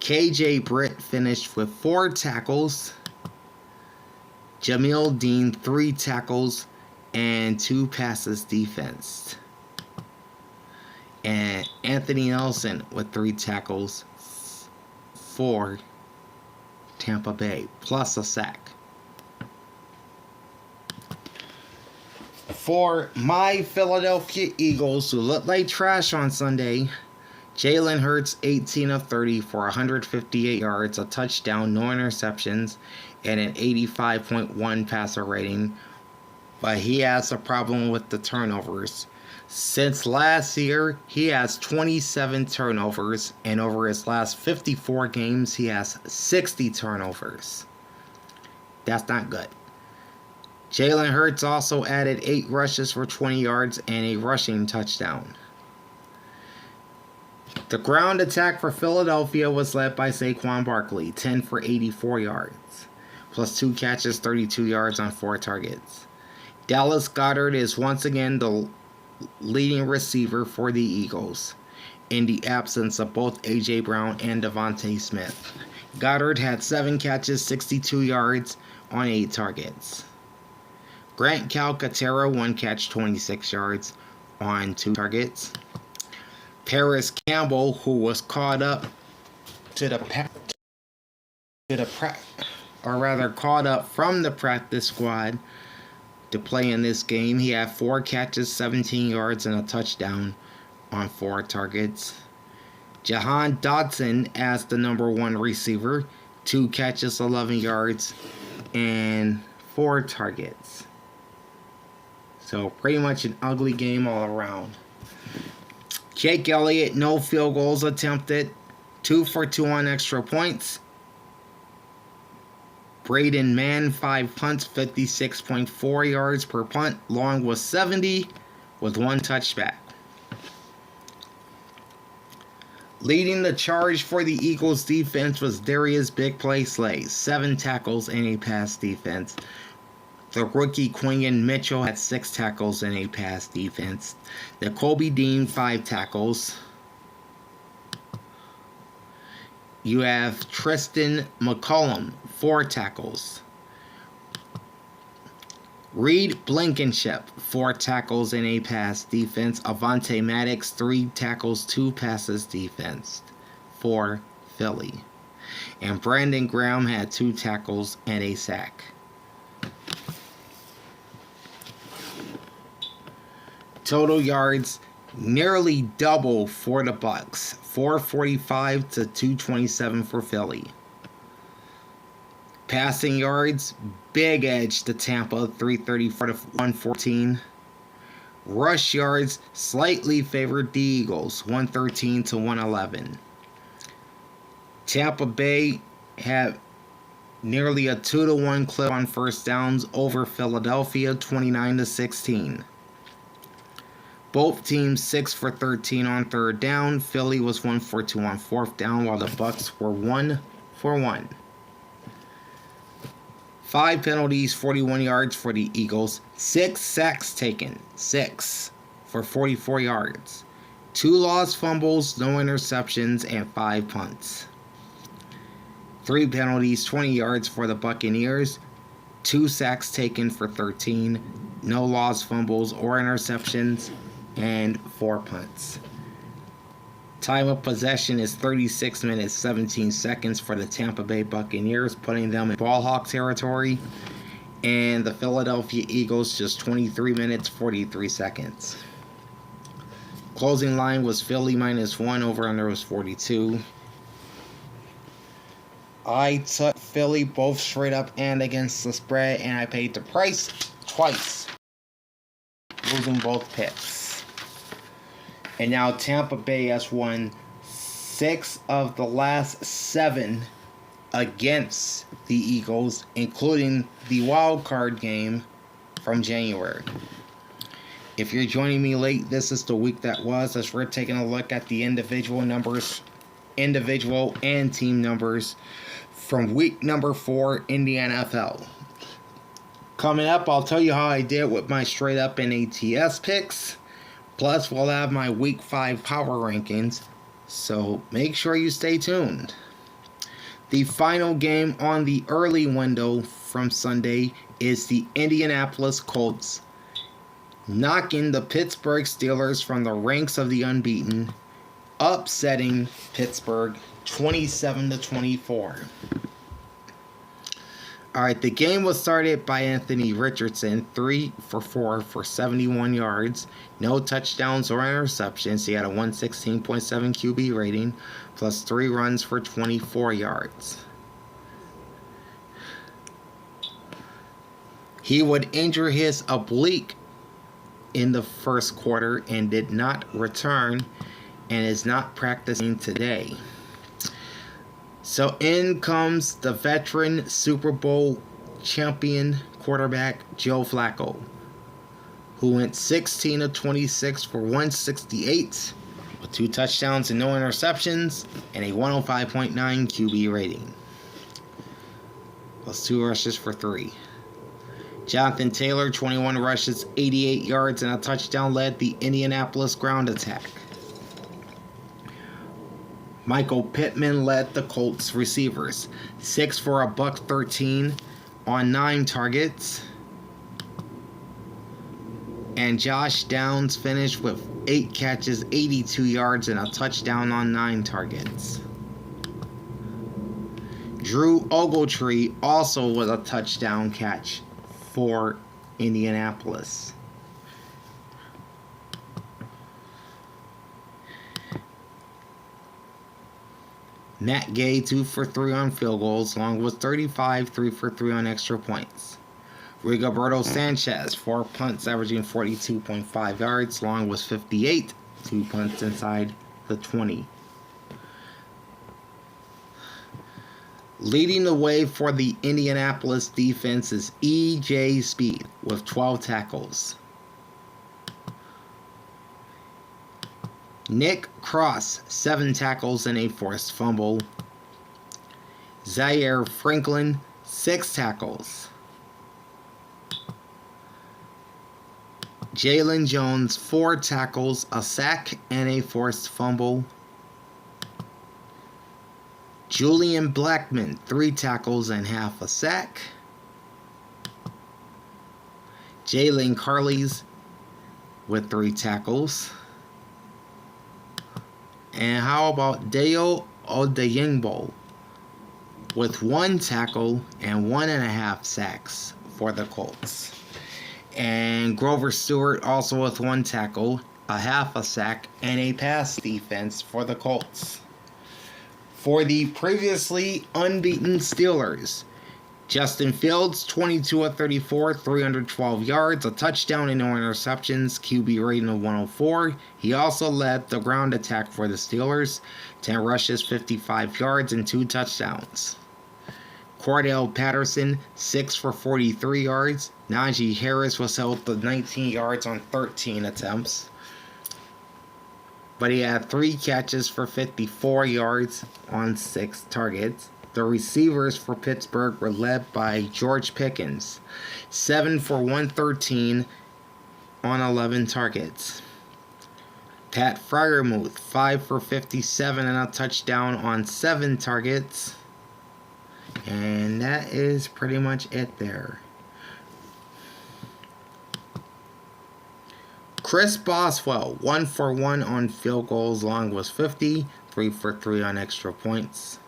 KJ Britt finished with 4 tackles. Jamil Dean, 3 tackles and 2 passes defense. And Anthony Nelson with 3 tackles for Tampa Bay, plus a sack. For my Philadelphia Eagles, who looked like trash on Sunday, Jalen Hurts, 18 of 30 for 158 yards, a touchdown, no interceptions, and an 85.1 passer rating. But he has a problem with the turnovers. Since last year, he has 27 turnovers, and over his last 54 games, he has 60 turnovers. That's not good. Jalen Hurts also added 8 rushes for 20 yards and a rushing touchdown. The ground attack for Philadelphia was led by Saquon Barkley, 10 for 84 yards, plus 2 catches, 32 yards on 4 targets. Dallas Goedert is once again the leading receiver for the Eagles, in the absence of both A.J. Brown and Devontae Smith. Goddard had 7 catches, 62 yards on 8 targets. Grant Calcaterra, 1 catch, 26 yards on 2 targets. Paris Campbell, who was caught up caught up from the practice squad to play in this game. He had 4 catches, 17 yards, and a touchdown on 4 targets. Jahan Dotson as the number 1 receiver, 2 catches, 11 yards, and 4 targets. So pretty much an ugly game all around. Jake Elliott, no field goals attempted, 2 for 2 on extra points. Braden Mann, 5 punts, 56.4 yards per punt. Long was 70 with 1 touchback. Leading the charge for the Eagles defense was Darius Big Play Slay, 7 tackles and a pass defense. The rookie Quinion Mitchell had 6 tackles and a pass defense. The Kobe Dean, 5 tackles. You have Tristan McCollum, 4 tackles. Reed Blankenship, 4 tackles and a pass defense. Avonte Maddox, 3 tackles, 2 passes defense for Philly. And Brandon Graham had 2 tackles and a sack. Total yards nearly double for the Bucks, 445 to 227 for Philly. Passing yards, big edge to Tampa, 334 to 114. Rush yards slightly favored the Eagles, 113 to 111. Tampa Bay had nearly a 2-to-1 clip on first downs over Philadelphia, 29 to 16. Both teams 6 for 13 on third down. Philly was 1 for 2 on fourth down, while the Bucks were 1 for 1. 5 penalties, 41 yards for the Eagles. 6 sacks taken, 6 for 44 yards. 2 lost fumbles, no interceptions, and 5 punts. 3 penalties, 20 yards for the Buccaneers. 2 sacks taken for 13, no lost fumbles or interceptions, and 4 punts. Time of possession is 36 minutes 17 seconds for the Tampa Bay Buccaneers, putting them in ball hawk territory, and the Philadelphia Eagles just 23 minutes 43 seconds. Closing line was Philly -1. Over-under was 42. I took Philly both straight up and against the spread, and I paid the price twice, losing both picks. And now Tampa Bay has won 6 of the last 7 against the Eagles, including the wild card game from January. If you're joining me late, this is the week that was, as we're taking a look at the individual numbers, individual and team numbers from week number 4 in the NFL. Coming up, I'll tell you how I did with my straight up and ATS picks. Plus, we'll have my week 5 power rankings, so make sure you stay tuned. The final game on the early window from Sunday is the Indianapolis Colts knocking the Pittsburgh Steelers from the ranks of the unbeaten, upsetting Pittsburgh 27-24. Alright, the game was started by Anthony Richardson, 3 for 4 for 71 yards, no touchdowns or interceptions. He had a 116.7 QB rating, plus 3 runs for 24 yards. He would injure his oblique in the first quarter and did not return and is not practicing today. So in comes the veteran Super Bowl champion quarterback Joe Flacco, who went 16 of 26 for 168 with 2 touchdowns and no interceptions and a 105.9 QB rating, plus 2 rushes for 3. Jonathan Taylor, 21 rushes, 88 yards, and a touchdown, led the Indianapolis ground attack. Michael Pittman led the Colts receivers, 6 for $113 on 9 targets. And Josh Downs finished with 8 catches, 82 yards, and a touchdown on 9 targets. Drew Ogletree also with a touchdown catch for Indianapolis. Matt Gay, 2 for 3 on field goals, along with 35, 3 for 3 on extra points. Rigoberto Sanchez, 4 punts, averaging 42.5 yards, along with 58, 2 punts inside the 20. Leading the way for the Indianapolis defense is E.J. Speed with 12 tackles. Nick Cross, 7 tackles and a forced fumble. Zaire Franklin, 6 tackles. Jalen Jones, 4 tackles, a sack, and a forced fumble. Julian Blackman, 3 tackles and half a sack. Jalen Carleys with 3 tackles. And how about Deo Odeyingbo with 1 tackle and 1.5 sacks for the Colts. And Grover Stewart also with 1 tackle, a half a sack, and a pass defense for the Colts. For the previously unbeaten Steelers, Justin Fields, 22 of 34, 312 yards, a touchdown and no interceptions, QB rating of 104. He also led the ground attack for the Steelers, 10 rushes, 55 yards, and 2 touchdowns. Cordell Patterson, 6 for 43 yards. Najee Harris was held to 19 yards on 13 attempts, but he had 3 catches for 54 yards on 6 targets. The receivers for Pittsburgh were led by George Pickens, 7 for 113 on 11 targets. Pat Freiermuth, 5 for 57 and a touchdown on 7 targets. And that is pretty much it there. Chris Boswell, 1 for 1 on field goals, along with 50, 3 for 3 on extra points.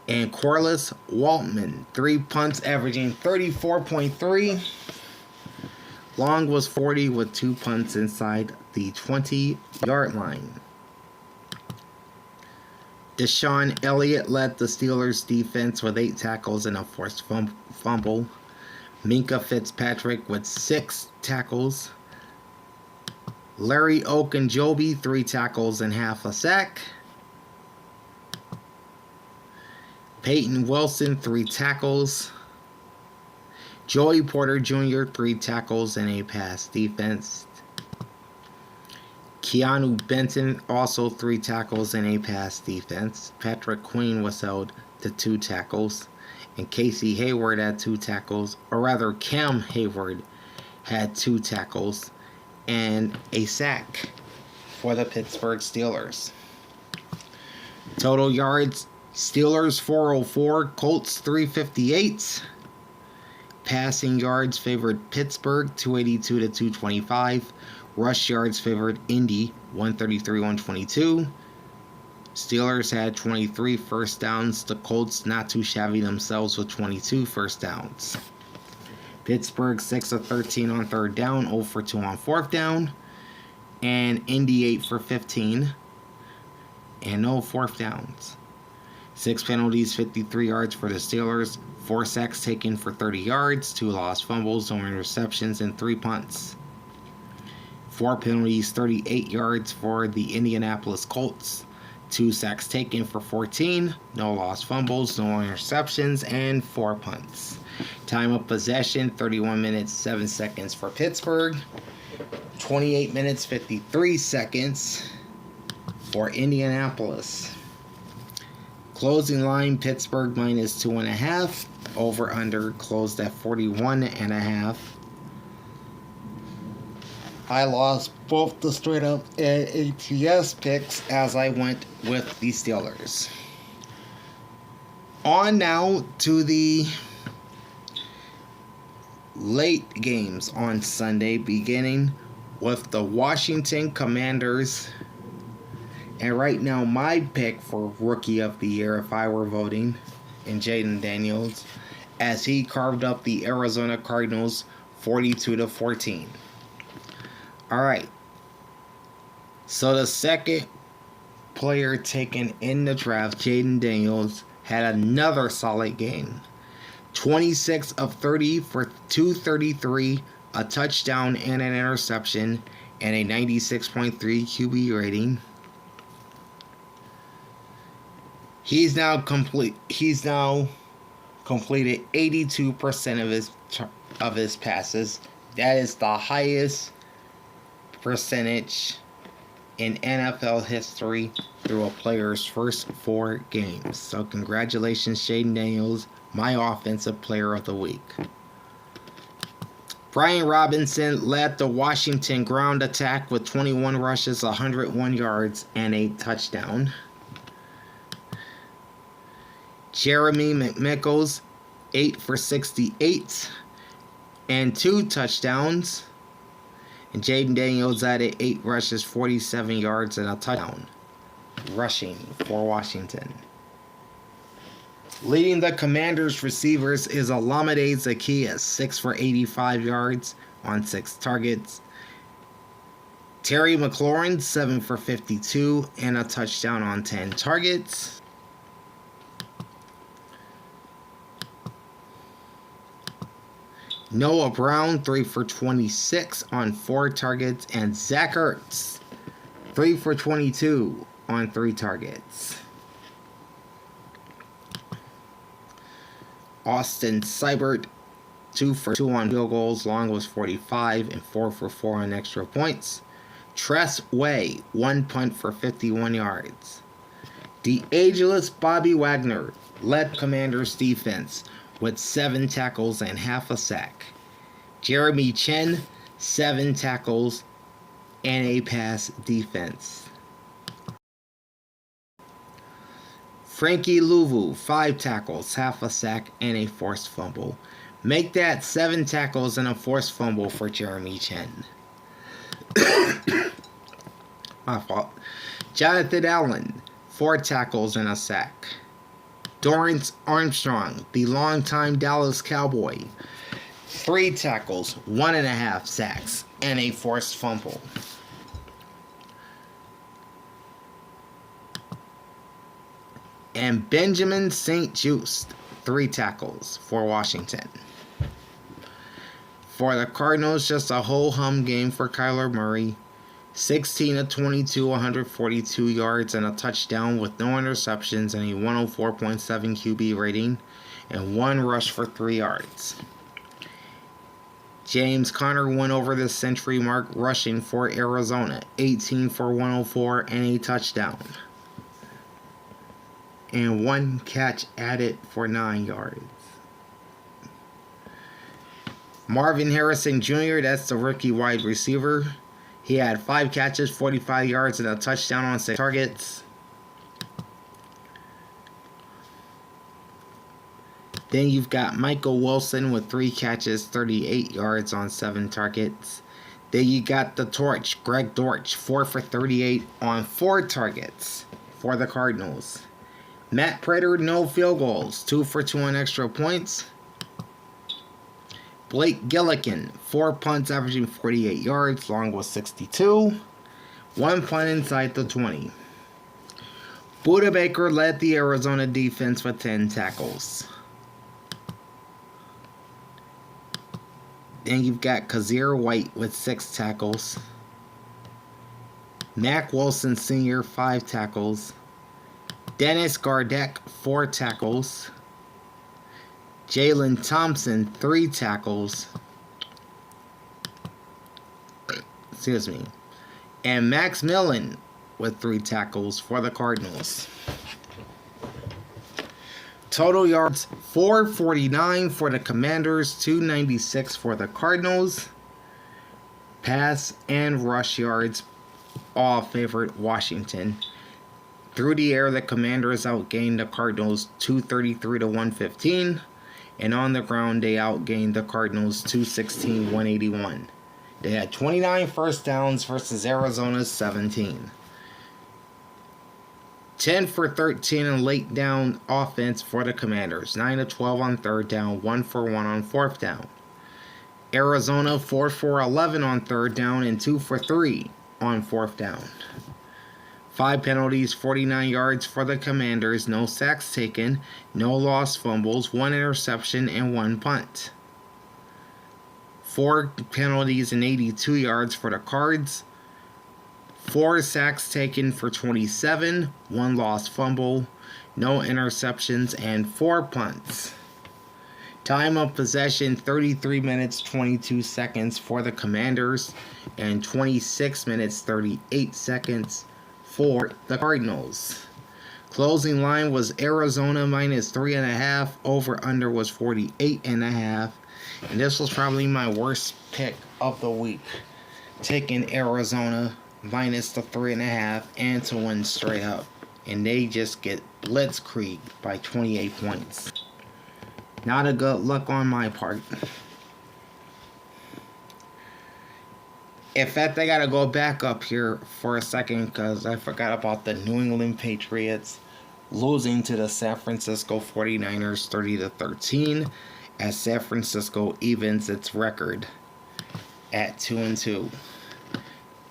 And Corliss Waltman, 3 punts, averaging 34.3, Long was 40 with 2 punts inside the 20-yard line. Deshaun Elliott led the Steelers' defense with 8 tackles and a forced fumble. Minkah Fitzpatrick with 6 tackles. Larry Ogunjobi, 3 tackles and half a sack. Peyton Wilson, 3 tackles. Joey Porter Jr., 3 tackles and a pass defense. Keanu Benton, also 3 tackles and a pass defense. Patrick Queen was held to 2 tackles. And Casey Hayward had 2 tackles. Or rather, Cam Hayward had 2 tackles and a sack for the Pittsburgh Steelers. Total yards, Steelers 404, Colts 358. Passing yards favored Pittsburgh 282 to 225. Rush yards favored Indy 133-122. Steelers had 23 first downs. The Colts not too shabby themselves with 22 first downs. Pittsburgh 6 of 13 on third down, 0 for 2 on fourth down. And Indy 8 for 15 and no fourth downs. 6 penalties, 53 yards for the Steelers. 4 sacks taken for 30 yards, 2 lost fumbles, no interceptions, and 3 punts. 4 penalties, 38 yards for the Indianapolis Colts. 2 sacks taken for 14, no lost fumbles, no interceptions, and 4 punts. Time of possession, 31 minutes, 7 seconds for Pittsburgh. 28 minutes, 53 seconds for Indianapolis. Closing line, Pittsburgh minus 2.5. Over under closed at 41.5. I lost both the straight up and ATS picks as I went with the Steelers. On now to the late games on Sunday, beginning with the Washington Commanders. And right now, my pick for Rookie of the Year, if I were voting, in Jayden Daniels, as he carved up the Arizona Cardinals 42-14. All right. So the second player taken in the draft, Jayden Daniels, had another solid game. 26 of 30 for 233, a touchdown and an interception, and a 96.3 QB rating. He's now completed 82% of his passes. That is the highest percentage in NFL history through a player's first 4 games. So congratulations, Jayden Daniels, my offensive player of the week. Brian Robinson led the Washington ground attack with 21 rushes, 101 yards, and a touchdown. Jeremy McMichaels, 8 for 68 and 2 touchdowns. And Jayden Daniels added 8 rushes, 47 yards, and a touchdown rushing for Washington. Leading the Commanders' receivers is Olamide Zaccheaus, 6 for 85 yards on 6 targets. Terry McLaurin, 7 for 52 and a touchdown on 10 targets. Noah Brown, 3 for 26 on 4 targets. And Zach Ertz, 3 for 22 on 3 targets. Austin Seibert, 2 for 2 on field goals. Long was 45 and 4 for 4 on extra points. Tress Way, 1 punt for 51 yards. The ageless Bobby Wagner led Commanders defense with 7 tackles and half a sack. Jeremy Chen, 7 tackles and a pass defense. Frankie Louvu, 5 tackles, half a sack, and a forced fumble. Make that 7 tackles and a forced fumble for Jeremy Chen. My fault. Jonathan Allen, 4 tackles and a sack. Dorrance Armstrong, the longtime Dallas Cowboy, 3 tackles, 1.5 sacks, and a forced fumble. And Benjamin St-Juste, 3 tackles for Washington. For the Cardinals, just a ho-hum game for Kyler Murray. 16 of 22, 142 yards and a touchdown with no interceptions and a 104.7 QB rating and 1 rush for 3 yards. James Conner went over the century mark rushing for Arizona, 18 for 104 and a touchdown. And 1 catch added for 9 yards. Marvin Harrison Jr., that's the rookie wide receiver. He had 5 catches, 45 yards, and a touchdown on 6 targets. Then you've got Michael Wilson with 3 catches, 38 yards on 7 targets. Then you got the torch, Greg Dortch, 4 for 38 on 4 targets for the Cardinals. Matt Prater, no field goals, 2 for 2 on extra points. Blake Gillikin, 4 punts averaging 48 yards, long was 62. 1 punt inside the 20. Budda Baker led the Arizona defense with 10 tackles. Then you've got Kazir White with 6 tackles. Mack Wilson Sr., 5 tackles. Dennis Gardeck, 4 tackles. Jalen Thompson, 3 tackles. Excuse me. And Max Millen with 3 tackles for the Cardinals. Total yards, 449 for the Commanders, 296 for the Cardinals. Pass and rush yards all favored Washington. Through the air, the Commanders outgained the Cardinals 233 to 115. And on the ground, they outgained the Cardinals 216-181. They had 29 first downs versus Arizona's 17. 10 for 13 in late down offense for the Commanders. 9 of 12 on 3rd down, 1 for 1 on 4th down. Arizona 4 for 11 on 3rd down and 2 for 3 on 4th down. 5 penalties, 49 yards for the Commanders, no sacks taken, no lost fumbles, 1 interception, and 1 punt. 4 penalties and 82 yards for the Cards. 4 sacks taken for 27, 1 lost fumble, no interceptions, and 4 punts. Time of possession, 33 minutes, 22 seconds for the Commanders, and 26 minutes, 38 seconds for the Cardinals. Closing line was Arizona minus 3.5. Over under was 48.5. And this was probably my worst pick of the week. Taking Arizona minus the 3.5 and to win straight up. And they just get blitzkrieg by 28 points. Not a good look on my part. In fact, I gotta go back up here for a second because I forgot about the New England Patriots losing to the San Francisco 49ers 30-13 as San Francisco evens its record at 2-2.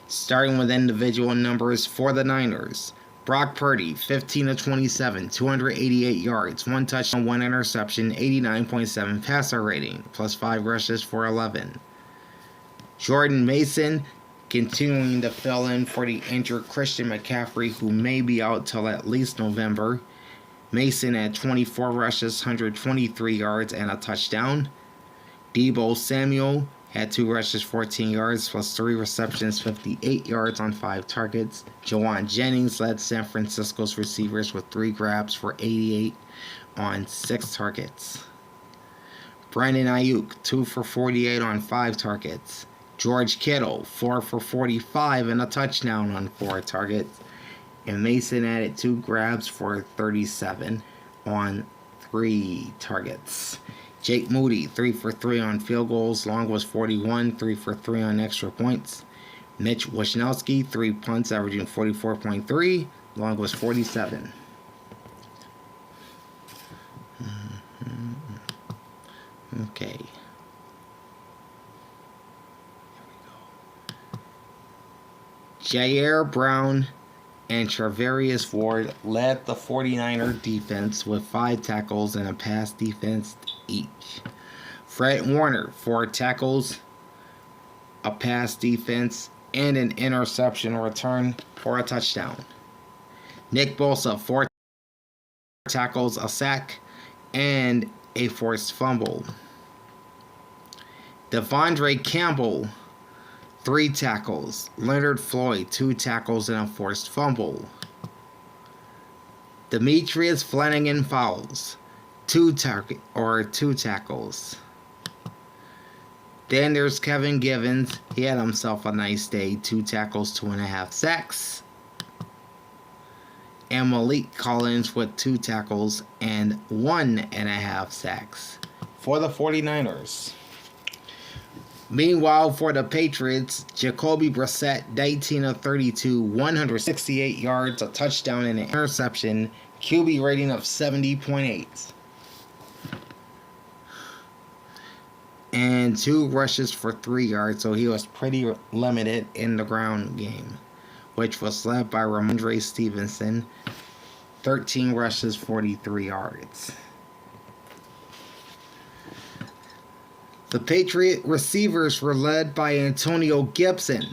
Starting with individual numbers for the Niners. Brock Purdy, 15 of 27, 288 yards, 1 touchdown, 1 interception, 89.7 passer rating, plus 5 rushes for 11. Jordan Mason continuing to fill in for the injured Christian McCaffrey, who may be out till at least November. Mason had 24 rushes, 123 yards, and a touchdown. Deebo Samuel had 2 rushes, 14 yards, plus 3 receptions, 58 yards on 5 targets. Jawan Jennings led San Francisco's receivers with 3 grabs for 88 on 6 targets. Brandon Ayuk, 2 for 48 on 5 targets. George Kittle, 4 for 45 and a touchdown on 4 targets. And Mason added 2 grabs for 37 on 3 targets. Jake Moody, 3 for 3 on field goals. Long was 41, 3 for 3 on extra points. Mitch Wishnowsky, 3 punts, averaging 44.3. Long was 47. Okay. Jair Brown and Charvarius Ward led the 49er defense with 5 tackles and a pass defense each. Fred Warner, 4 tackles, a pass defense, and an interception return for a touchdown. Nick Bosa, 4 tackles, a sack, and a forced fumble. Devondre Campbell, 3 tackles. Leonard Floyd, 2 tackles and a forced fumble. Demetrius Flanagan Fowles, 2 tackles. Then there's Kevin Givens. He had himself a nice day. 2 tackles, 2.5 sacks. And Malik Collins with 2 tackles and 1.5 sacks for the 49ers. Meanwhile, for the Patriots, Jacoby Brissett, 19 of 32, 168 yards, a touchdown and an interception, QB rating of 70.8. And 2 rushes for 3 yards, so he was pretty limited in the ground game, which was led by Ramondre Stevenson, 13 rushes, 43 yards. The Patriot receivers were led by Antonio Gibson,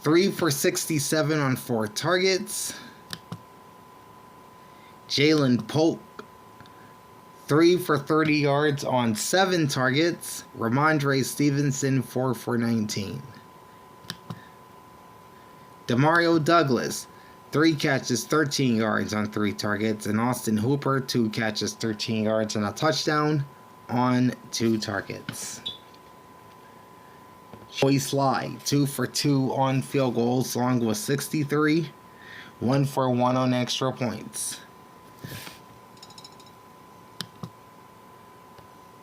3 for 67 on 4 targets. Jalen Polk, 3 for 30 yards on 7 targets. Ramondre Stevenson, 4 for 19. Demario Douglas, 3 catches, 13 yards on 3 targets. And Austin Hooper, 2 catches, 13 yards and a touchdown on 2 targets. Joey Sly, 2 for 2 on field goals, along with 63, 1 for 1 on extra points.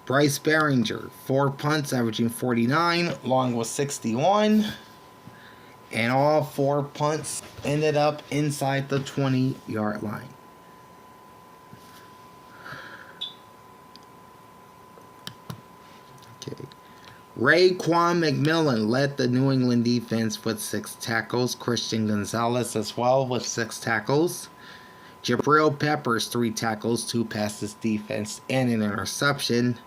Bryce Behringer, 4 punts, averaging 49, along with 61. And all 4 punts ended up inside the 20-yard line. Okay. Raekwon McMillan led the New England defense with 6 tackles. Christian Gonzalez as well with 6 tackles. Jabril Peppers, 3 tackles, 2 passes defense, and an interception.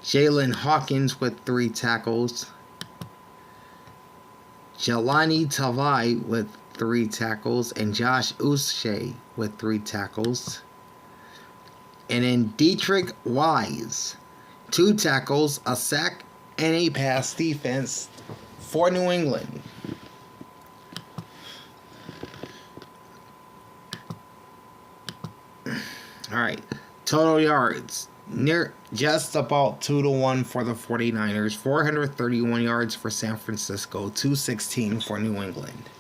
Jalen Hawkins with 3 tackles. Jelani Tavai with 3 tackles. And Josh Uche with 3 tackles. And then Dietrich Wise, 2 tackles, a sack, and a pass defense for New England. Alright, total yards, near just about 2-1 for the 49ers, 431 yards for San Francisco, 216 for New England.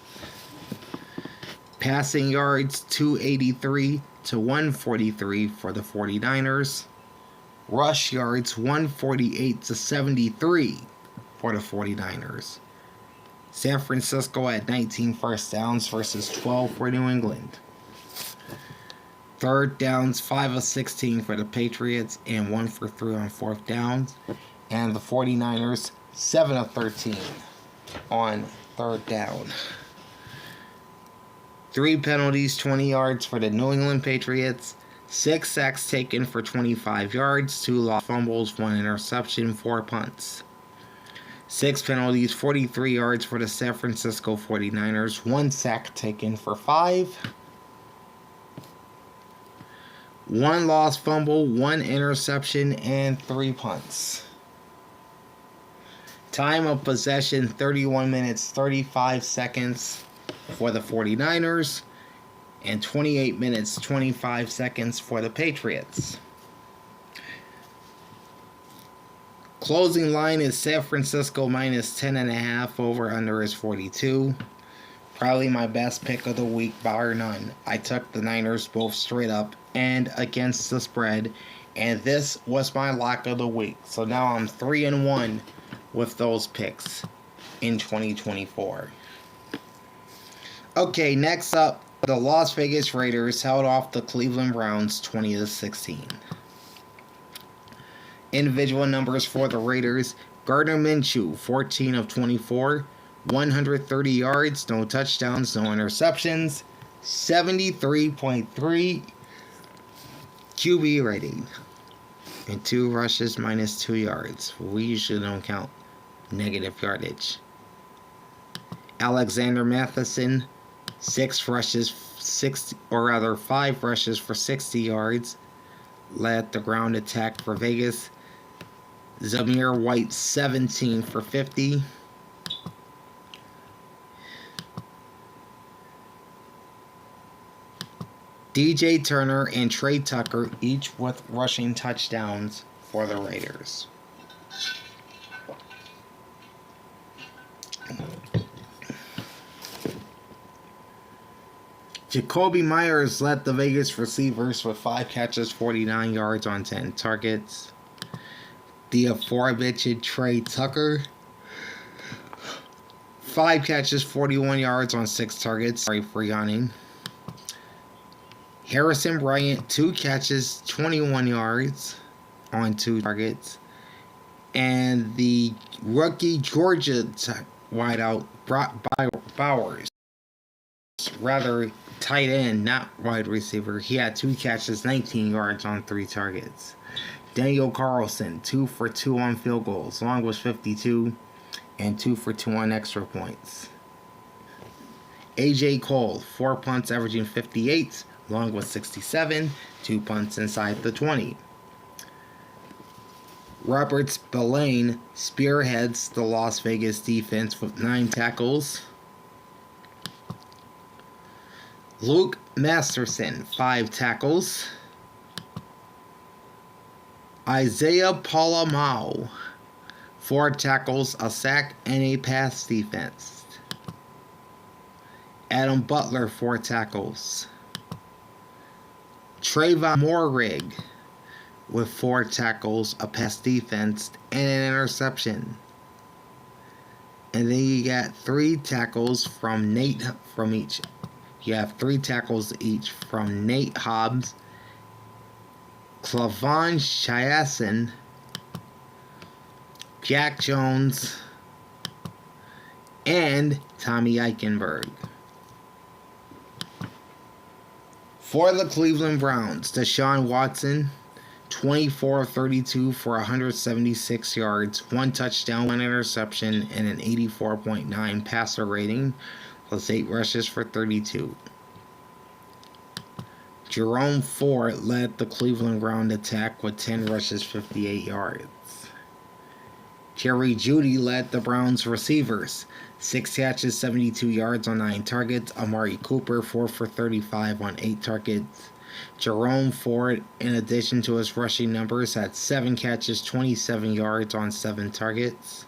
Passing yards, 283 to 143 for the 49ers. Rush yards, 148 to 73 for the 49ers. San Francisco at 19 first downs versus 12 for New England. Third downs, 5 of 16 for the Patriots and 1 for 3 on 4th downs. And the 49ers, 7 of 13 on 3rd down. 3 penalties, 20 yards for the New England Patriots. 6 sacks taken for 25 yards, 2 lost fumbles, 1 interception, 4 punts. 6 penalties, 43 yards for the San Francisco 49ers. 1 sack taken for 5. 1 lost fumble, 1 interception, and 3 punts. Time of possession, 31 minutes, 35 seconds for the 49ers. And 28 minutes, 25 seconds for the Patriots. Closing line is San Francisco minus 10.5. Over under is 42. Probably my best pick of the week, bar none. I took the Niners both straight up and against the spread. And this was my lock of the week. So now I'm 3-1 with those picks in 2024. Okay, next up. The Las Vegas Raiders held off the Cleveland Browns 20-16. Individual numbers for the Raiders. Gardner Minshew, 14 of 24, 130 yards, no touchdowns, no interceptions, 73.3 QB rating, and 2 rushes minus 2 yards. We usually don't count negative yardage. Alexander Matheson, 5 rushes for 60 yards, led the ground attack for Vegas. Zamir White, 17 for 50. DJ Turner and Trey Tucker, each with rushing touchdowns for the Raiders. Jacoby Myers led the Vegas receivers with 5 catches, 49 yards on 10 targets. The aforementioned Trey Tucker, 5 catches, 41 yards on 6 targets. Sorry for yawning. Harrison Bryant, 2 catches, 21 yards on 2 targets. And the rookie Georgia wideout, Brock Bowers, rather tight end, not wide receiver. He had 2 catches, 19 yards on 3 targets. Daniel Carlson, 2 for 2 on field goals. Long was 52, and 2 for 2 on extra points. AJ Cole, 4 punts averaging 58. Long was 67, 2 punts inside the 20. Robert Spillane spearheads the Las Vegas defense with 9 tackles. Luke Masterson, 5 tackles. Isaiah Polamau, 4 tackles, a sack, and a pass defense. Adam Butler, 4 tackles. Trayvon Moehrig with 4 tackles, a pass defense, and an interception. And then you got 3 tackles from each. You have 3 tackles each from Nate Hobbs, Clavon Chiasson, Jack Jones, and Tommy Eichenberg. For the Cleveland Browns, Deshaun Watson, 24 of 32 for 176 yards, 1 touchdown, 1 interception, and an 84.9 passer rating, plus 8 rushes for 32. Jerome Ford led the Cleveland ground attack with 10 rushes, 58 yards. Jerry Jeudy led the Browns receivers, 6 catches, 72 yards on 9 targets. Amari Cooper, 4 for 35 on 8 targets. Jerome Ford, in addition to his rushing numbers, had 7 catches, 27 yards on 7 targets.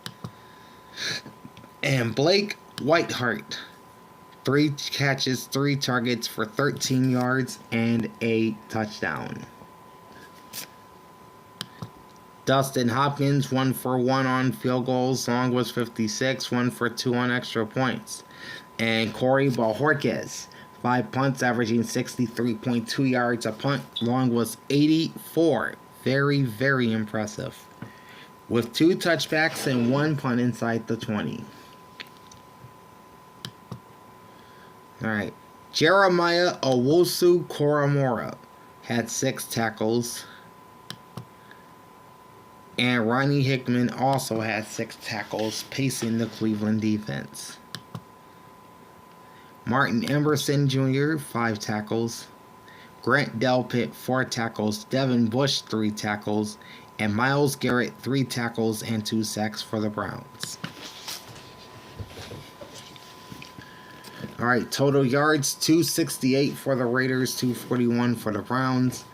And Blake Whiteheart, 3 catches, 3 targets for 13 yards and a touchdown. Dustin Hopkins, 1 for 1 on field goals. Long was 56, 1 for 2 on extra points. And Corey Bojorquez, 5 punts, averaging 63.2 yards a punt. Long was 84. Very, very impressive. With 2 touchbacks and 1 punt inside the 20. Alright. Jeremiah Owusu-Koramoah had 6 tackles. And Ronnie Hickman also had 6 tackles, pacing the Cleveland defense. Martin Emerson Jr., 5 tackles. Grant Delpit, 4 tackles. Devin Bush, 3 tackles. And Myles Garrett, 3 tackles and 2 sacks for the Browns. Alright, total yards, 268 for the Raiders, 241 for the Browns.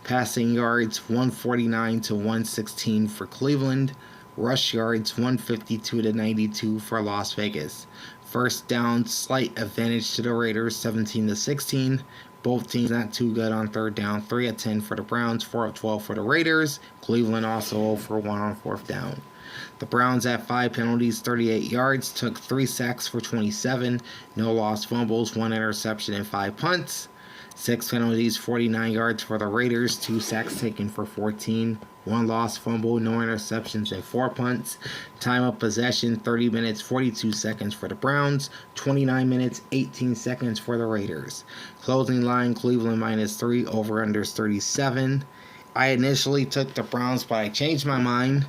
Passing yards, 149 to 116 for Cleveland. Rush yards, 152 to 92 for Las Vegas. First down, slight advantage to the Raiders, 17 to 16. Both teams not too good on third down. 3 of 10 for the Browns, 4 of 12 for the Raiders. Cleveland also 0 for 1 on fourth down. The Browns had 5 penalties, 38 yards, took 3 sacks for 27, no lost fumbles, 1 interception, and 5 punts. 6 penalties, 49 yards for the Raiders, 2 sacks taken for 14, 1 lost fumble, no interceptions, and 4 punts. Time of possession, 30 minutes, 42 seconds for the Browns, 29 minutes, 18 seconds for the Raiders. Closing line, Cleveland -3, over-unders 37. I initially took the Browns, but I changed my mind,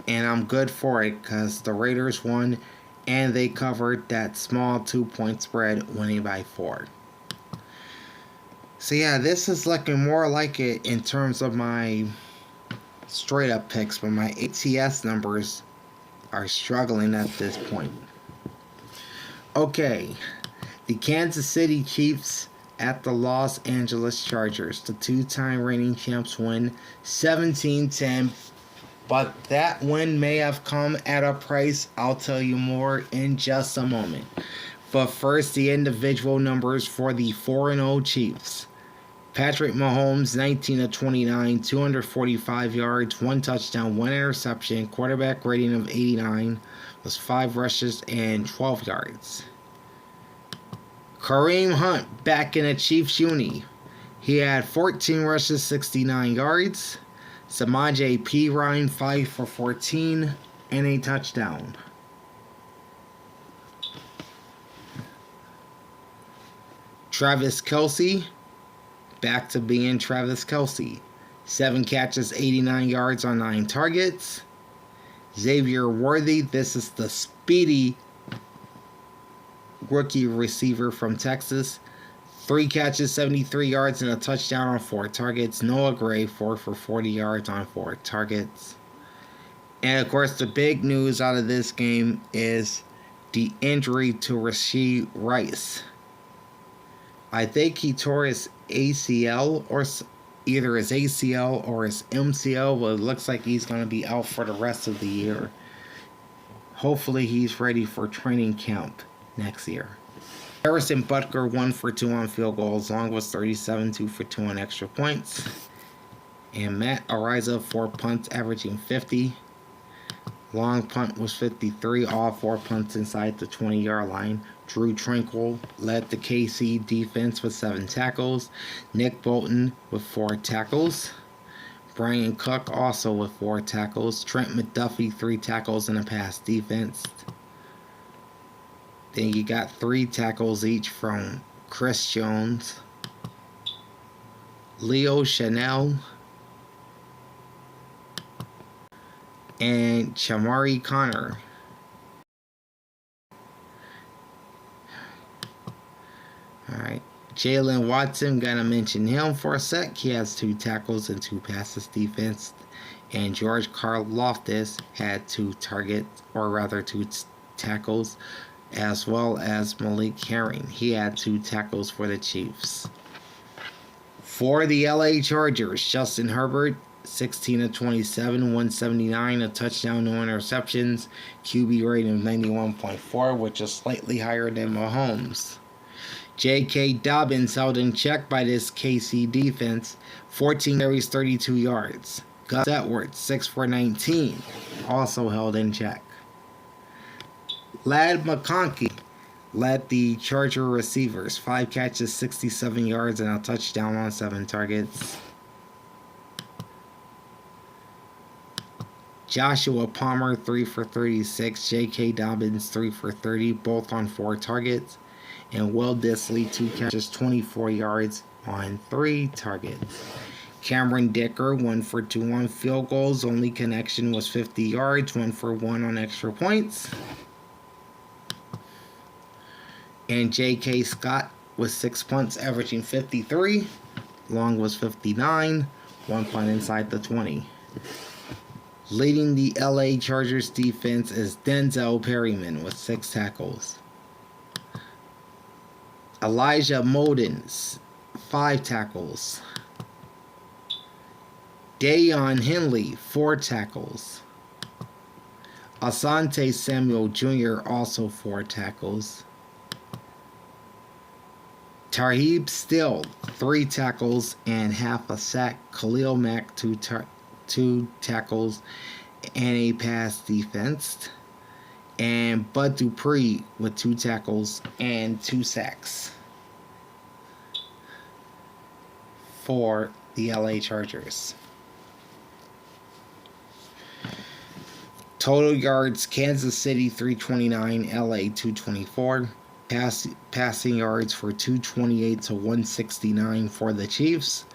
and I'm good for it because the Raiders won, and they covered that small 2-point spread, winning by 4. So yeah, this is looking more like it in terms of my straight up picks, but my ATS numbers are struggling at this point. Okay, the Kansas City Chiefs at the Los Angeles Chargers. The 2-time reigning champs win 17-10, but that win may have come at a price. I'll tell you more in just a moment. But first, the individual numbers for the 4-0 Chiefs. Patrick Mahomes, 19 of 29, 245 yards, 1 touchdown, 1 interception, quarterback rating of 89, was 5 rushes and 12 yards. Kareem Hunt, back in a Chiefs uni. He had 14 rushes, 69 yards. Samaje Perine, 5 for 14, and a touchdown. Travis Kelce, back to being Travis Kelce. 7 catches, 89 yards on 9 targets. Xavier Worthy, this is the speedy rookie receiver from Texas. 3 catches, 73 yards, and a touchdown on 4 targets. Noah Gray, 4 for 40 yards on 4 targets. And of course, the big news out of this game is the injury to Rashee Rice. I think he tore his ACL, or either his ACL or his MCL, but it looks like he's going to be out for the rest of the year. Hopefully he's ready for training camp next year. Harrison Butker, 1 for 2 on field goals. Long was 37, 2 for 2 on extra points. And Matt Araiza, 4 punts, averaging 50. Long punt was 53, all 4 punts inside the 20-yard line. Drew Tranquill led the KC defense with 7 tackles. Nick Bolton with 4 tackles. Brian Cook also with 4 tackles. Trent McDuffie, 3 tackles and a pass defense. Then you got 3 tackles each from Chris Jones, Leo Chanel, and Chamari Connor. Alright, Jalen Watson, gotta mention him for a sec. He has 2 tackles and 2 passes defense. And George Karlaftis had 2 targets, or rather 2 tackles, as well as Malik Herring. He had 2 tackles for the Chiefs. For the LA Chargers, Justin Herbert, 16 of 27, 179, a touchdown, no interceptions, QB rating of 91.4, which is slightly higher than Mahomes. J.K. Dobbins held in check by this KC defense, 14 carries, 32 yards. Gus Edwards, 6 for 19, also held in check. Ladd McConkey led the Charger receivers, 5 catches, 67 yards, and a touchdown on 7 targets. Joshua Palmer, 3 for 36, J.K. Dobbins, 3 for 30, both on 4 targets. And Will Dissly, 2 catches, 24 yards on 3 targets. Cameron Dicker, 1 for 2 on field goals. Only connection was 50 yards, 1 for 1 on extra points. And J.K. Scott with 6 punts, averaging 53. Long was 59, 1 punt inside the 20. Leading the LA Chargers defense is Denzel Perryman with 6 tackles. Elijah Molden, 5 tackles. Dayon Henley, 4 tackles. Asante Samuel Jr., also 4 tackles. Tarheeb Still, 3 tackles and half a sack. Khalil Mack, 2 tackles and a pass defense. And Bud Dupree with 2 tackles and 2 sacks. for the LA Chargers. Total yards, Kansas City 329, LA 224. Passing yards for 228 to 169 for the Chiefs.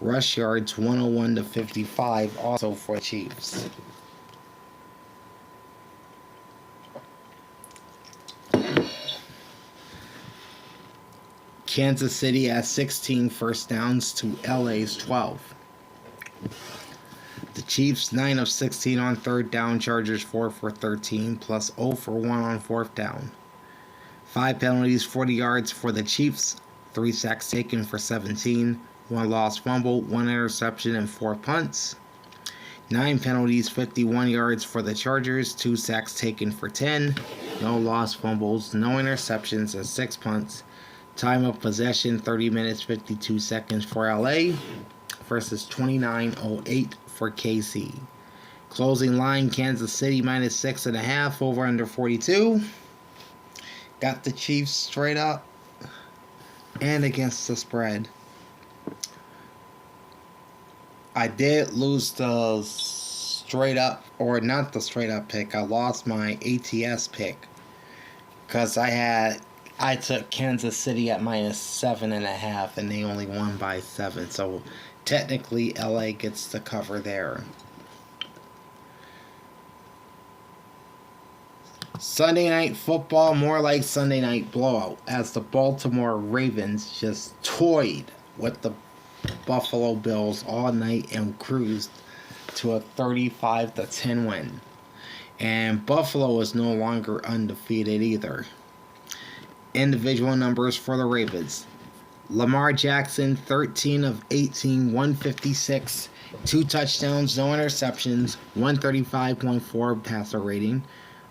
Rush yards 101 to 55 also for the Chiefs. Kansas City has 16 first downs to LA's 12. The Chiefs 9 of 16 on third down, Chargers 4 for 13, plus 0 for 1 on fourth down. 5 penalties, 40 yards for the Chiefs, 3 sacks taken for 17, 1 lost fumble, 1 interception, and 4 punts. 9 penalties, 51 yards for the Chargers, 2 sacks taken for 10, no lost fumbles, no interceptions, and 6 punts. Time of possession, 30 minutes, 52 seconds for LA versus 29:08 for KC. Closing line, Kansas City minus 6.5, over under 42. Got the Chiefs straight up and against the spread. I did lose the straight up, or not the straight up pick. I lost my ATS pick because I took Kansas City at minus 7.5 and they only won by 7. So technically LA gets the cover there. Sunday night football, more like Sunday night blowout, as the Baltimore Ravens just toyed with the Buffalo Bills all night and cruised to a 35-10 win. And Buffalo is no longer undefeated either. Individual numbers for the Ravens. Lamar Jackson, 13 of 18, 156, 2 touchdowns, no interceptions, 135.4 passer rating,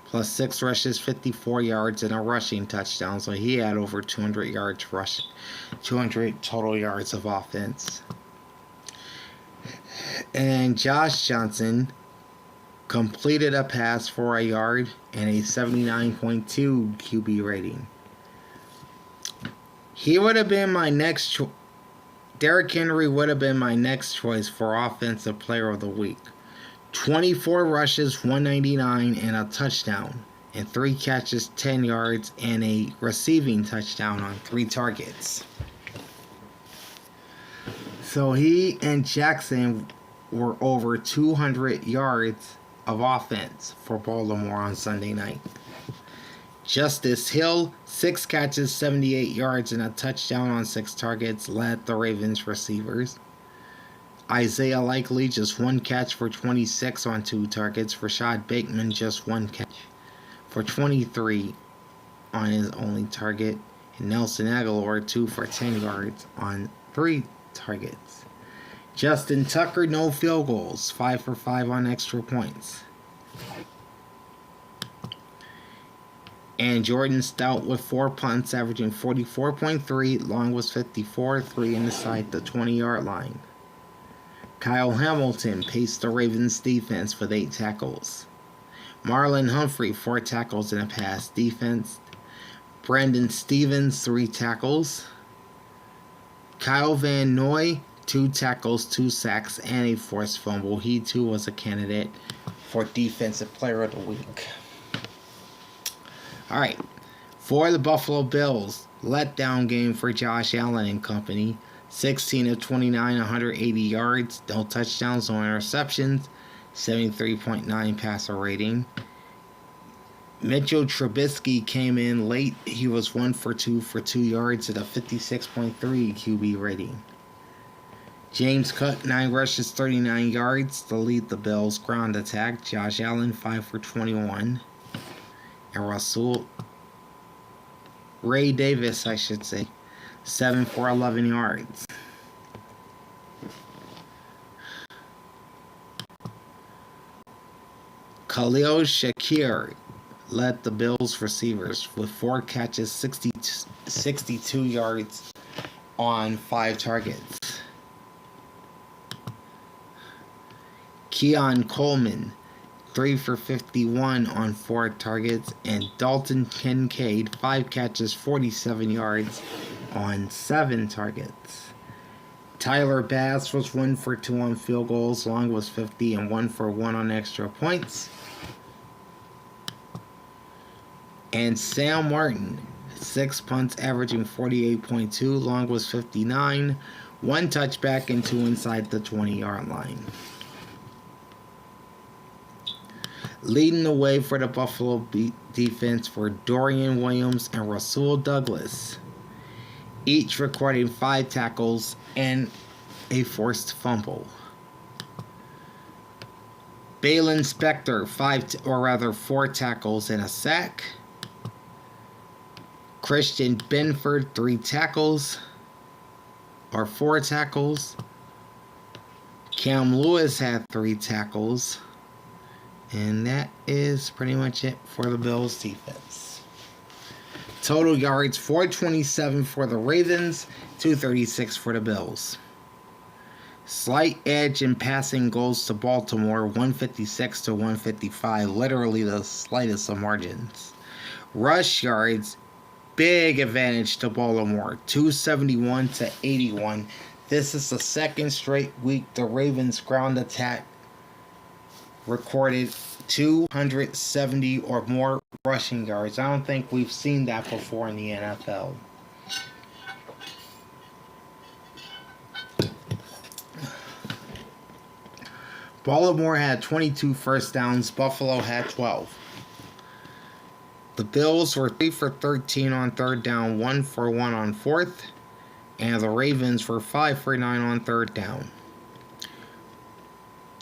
plus 6 rushes, 54 yards, and a rushing touchdown. So he had over 200 yards rushing, 200 total yards of offense. And Josh Johnson completed a pass for a yard and a 79.2 QB rating. He would have been my next choice. Derrick Henry would have been my next choice for Offensive Player of the Week. 24 rushes, 199, and a touchdown. And 3 catches, 10 yards, and a receiving touchdown on 3 targets. So he and Jackson were over 200 yards of offense for Baltimore on Sunday night. Justice Hill, 6 catches, 78 yards, and a touchdown on 6 targets, led the Ravens receivers. Isaiah Likely, just 1 catch for 26 on 2 targets. Rashad Bateman, just 1 catch for 23 on his only target. And Nelson Aguilar, 2 for 10 yards on 3 targets. Justin Tucker, no field goals, 5 for 5 on extra points. And Jordan Stout with 4 punts, averaging 44.3. Long was 54, 3 inside the 20-yard line. Kyle Hamilton paced the Ravens defense with 8 tackles. Marlon Humphrey, 4 tackles and a pass defense. Brandon Stevens, 3 tackles. Kyle Van Noy, 2 tackles, 2 sacks, and a forced fumble. He too was a candidate for Defensive Player of the Week. All right, for the Buffalo Bills, letdown game for Josh Allen and company. 16 of 29, 180 yards, no touchdowns, no interceptions, 73.9 passer rating. Mitchell Trubisky came in late. He was 1 for 2 for 2 yards at a 56.3 QB rating. James Cook, 9 rushes, 39 yards to lead the Bills' ground attack. Josh Allen, 5 for 21. And Ray Davis, 7 for 11 yards. Khalil Shakir led the Bills receivers with 4 catches, 62 yards on 5 targets. Keon Coleman, 3 for 51 on 4 targets, and Dalton Kincaid, 5 catches, 47 yards on 7 targets. Tyler Bass was 1 for 2 on field goals. Long was 50 and 1 for 1 on extra points. And Sam Martin, 6 punts averaging 48.2. Long was 59. 1 touchback and 2 inside the 20-yard line. Leading the way for the Buffalo defense were Dorian Williams and Rasul Douglas, each recording 5 tackles and a forced fumble. Balin Spector, 4 tackles and a sack. Christian Benford, 4 tackles. Cam Lewis had 3 tackles. And that is pretty much it for the Bills defense. Total yards, 427 for the Ravens, 236 for the Bills. Slight edge in passing goes to Baltimore, 156 to 155, literally the slightest of margins. Rush yards, big advantage to Baltimore, 271 to 81. This is the second straight week the Ravens' ground attack recorded 270 or more rushing yards. I don't think we've seen that before in the NFL. Baltimore had 22 first downs. Buffalo had 12. The Bills were 3 for 13 on third down, 1 for 1 on fourth. And the Ravens were 5 for 9 on third down.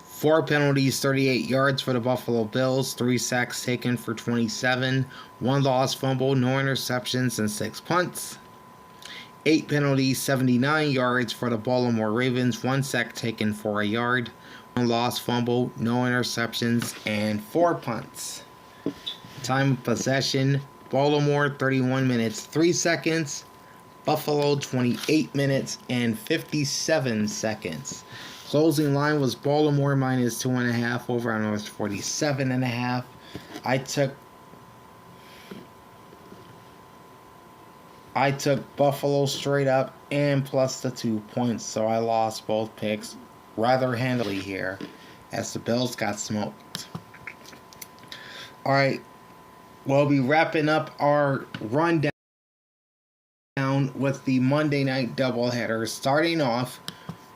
4 penalties, 38 yards for the Buffalo Bills, 3 sacks taken for 27, 1 lost fumble, no interceptions, and 6 punts. 8 penalties, 79 yards for the Baltimore Ravens, 1 sack taken for a yard, 1 lost fumble, no interceptions, and 4 punts. Time of possession, Baltimore 31 minutes 3 seconds, Buffalo 28 minutes and 57 seconds. Closing line was Baltimore minus 2.5, over on was 47.5. I took Buffalo straight up and plus the 2 points, so I lost both picks rather handily here as the Bills got smoked. Alright, we'll be wrapping up our rundown with the Monday night doubleheader, starting off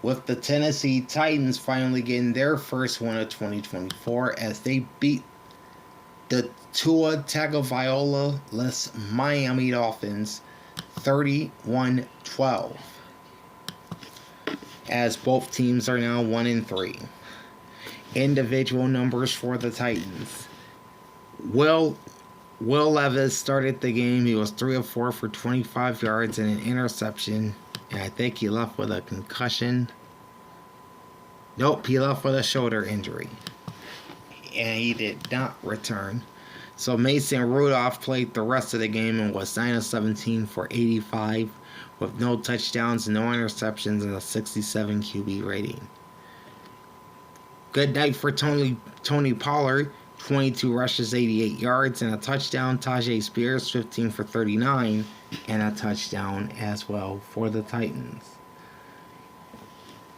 with the Tennessee Titans finally getting their first win of 2024 as they beat the Tua Tagovailoa-less Miami Dolphins 31-12. As both teams are now 1-3. Individual numbers for the Titans. Will Levis started the game. He was 3 of 4 for 25 yards and an interception. And I think he left with a concussion. Nope, he left with a shoulder injury. And he did not return. So Mason Rudolph played the rest of the game and was 9 of 17 for 85 with no touchdowns, no interceptions, and a 67 QB rating. Good night for Tony Pollard. 22 rushes, 88 yards, and a touchdown. Tajay Spears, 15 for 39, and a touchdown as well for the Titans.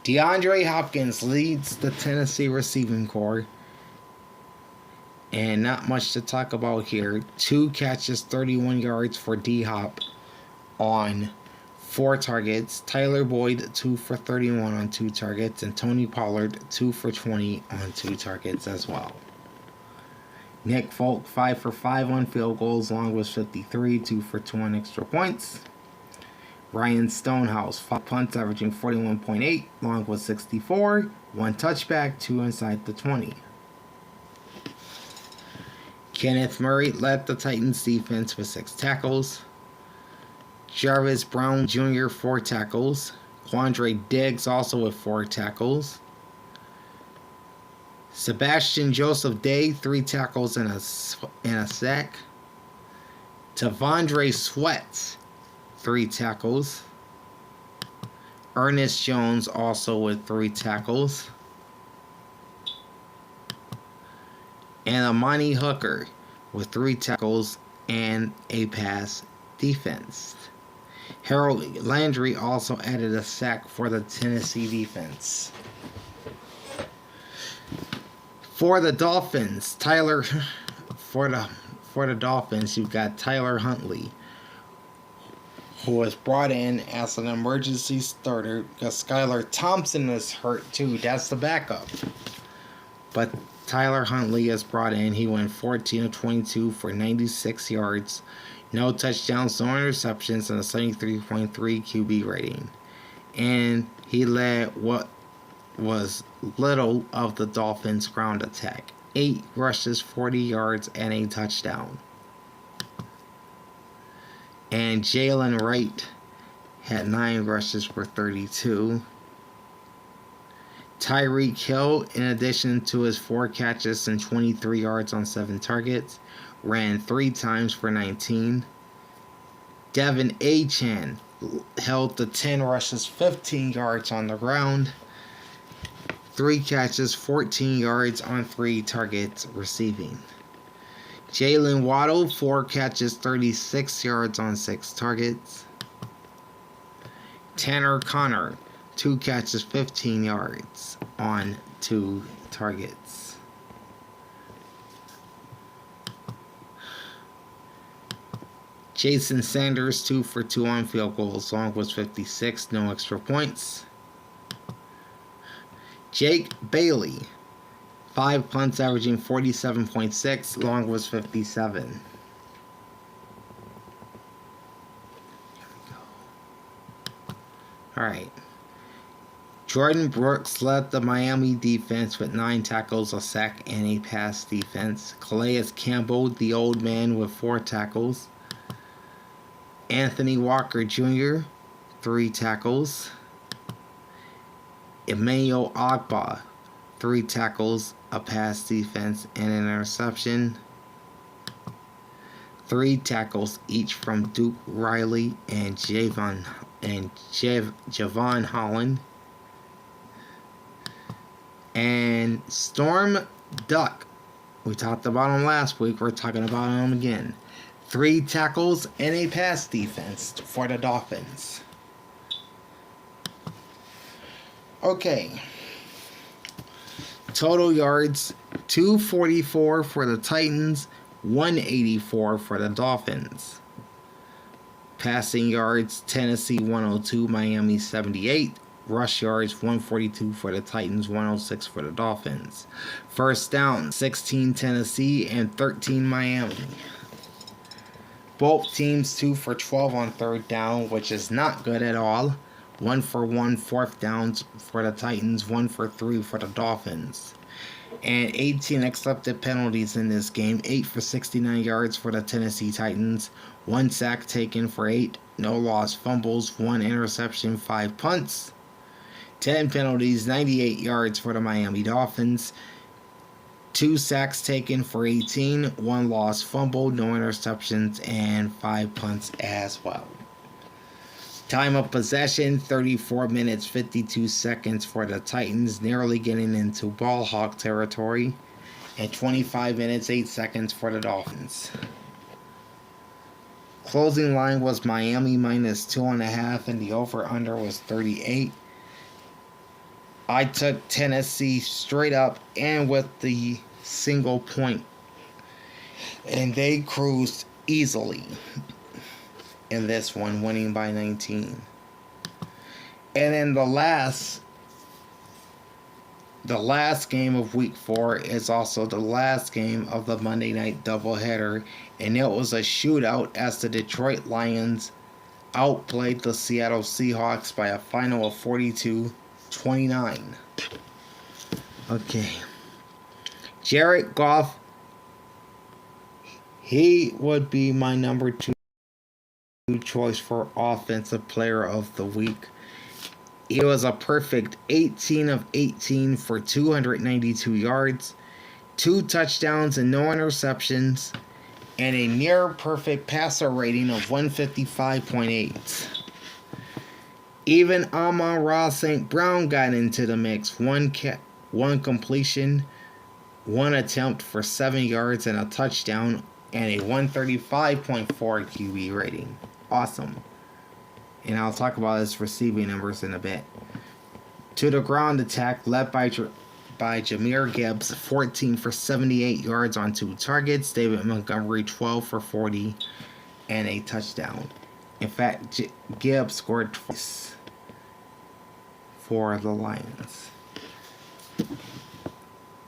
DeAndre Hopkins leads the Tennessee receiving corps. And not much to talk about here. 2 catches, 31 yards for D-Hop on 4 targets. Tyler Boyd, 2 for 31 on 2 targets. And Tony Pollard, 2 for 20 on 2 targets as well. Nick Folk, 5 for 5 on field goals. Long was 53, 2 for 2 on extra points. Ryan Stonehouse, 5 punts, averaging 41.8. Long was 64, 1 touchback, 2 inside the 20. Kenneth Murray led the Titans defense with 6 tackles. Jarvis Brown Jr., 4 tackles. Quandre Diggs also with 4 tackles. Sebastian Joseph Day, 3 tackles and a sack. Tavondre Sweat, 3 tackles. Ernest Jones also with 3 tackles. And Amani Hooker with 3 tackles and a pass defense. Harold Landry also added a sack for the Tennessee defense. For the Dolphins, for the Dolphins, you've got Tyler Huntley, who was brought in as an emergency starter because Skylar Thompson is hurt too. That's the backup. But Tyler Huntley is brought in. He went 14 of 22 for 96 yards, no touchdowns, no interceptions, and a 73.3 QB rating. And he led what was little of the Dolphins' ground attack. 8 rushes, 40 yards, and a touchdown. And Jalen Wright had 9 rushes for 32. Tyreek Hill, in addition to his 4 catches and 23 yards on 7 targets, ran 3 times for 19. Devin Achane held the 10 rushes, 15 yards on the ground. 3 catches, 14 yards on 3 targets receiving. Jalen Waddle, 4 catches, 36 yards on 6 targets. Tanner Connor, 2 catches, 15 yards on 2 targets. Jason Sanders, 2 for 2 on field goals. Long was 56, no extra points. Jake Bailey, 5 punts averaging 47.6. Long was 57. Here we go. Alright. Jordan Brooks led the Miami defense with 9 tackles, a sack, and a pass defense. Calais Campbell, the old man, with 4 tackles. Anthony Walker Jr., 3 tackles. Emmanuel Ogbah, 3 tackles, a pass defense, and an interception. 3 tackles each from Duke Riley and Javon Holland. And Storm Duck, we talked about him last week, we're talking about him again. 3 tackles and a pass defense for the Dolphins. Okay. Total yards, 244 for the Titans, 184 for the Dolphins. Passing yards, Tennessee 102, Miami 78. Rush yards, 142 for the Titans, 106 for the Dolphins. First down, 16 Tennessee and 13 Miami. Both teams 2 for 12 on 3rd down, which is not good at all. 1 for 1 4th downs for the Titans, 1 for 3 for the Dolphins. And 18 accepted penalties in this game, 8 for 69 yards for the Tennessee Titans, 1 sack taken for 8, no lost fumbles, 1 interception, 5 punts. 10 penalties, 98 yards for the Miami Dolphins, 2 sacks taken for 18, 1 lost fumble, no interceptions, and 5 punts as well. Time of possession, 34 minutes, 52 seconds for the Titans, nearly getting into ball hawk territory, and 25 minutes, 8 seconds for the Dolphins. Closing line was Miami minus 2.5, and the over-under was 38. I took Tennessee straight up and with the single point, and they cruised easily in this one, winning by 19. And then the last game of week 4 is also the last game of the Monday night doubleheader, and it was a shootout as the Detroit Lions outplayed the Seattle Seahawks by a final of 42-29. Okay. Jared Goff, he would be my number 2 choice for offensive player of the week. He was a perfect 18 of 18 for 292 yards, 2 touchdowns and no interceptions, and a near perfect passer rating of 155.8. Even Amon-Ra St. Brown got into the mix. One completion, 1 attempt for 7 yards and a touchdown, and a 135.4 QB rating. Awesome. and I'll talk about his receiving numbers in a bit. To the ground attack, led by Jahmyr Gibbs, 14 for 78 yards on 2 targets. David Montgomery, 12 for 40 and a touchdown. In fact, Gibbs scored twice for the Lions.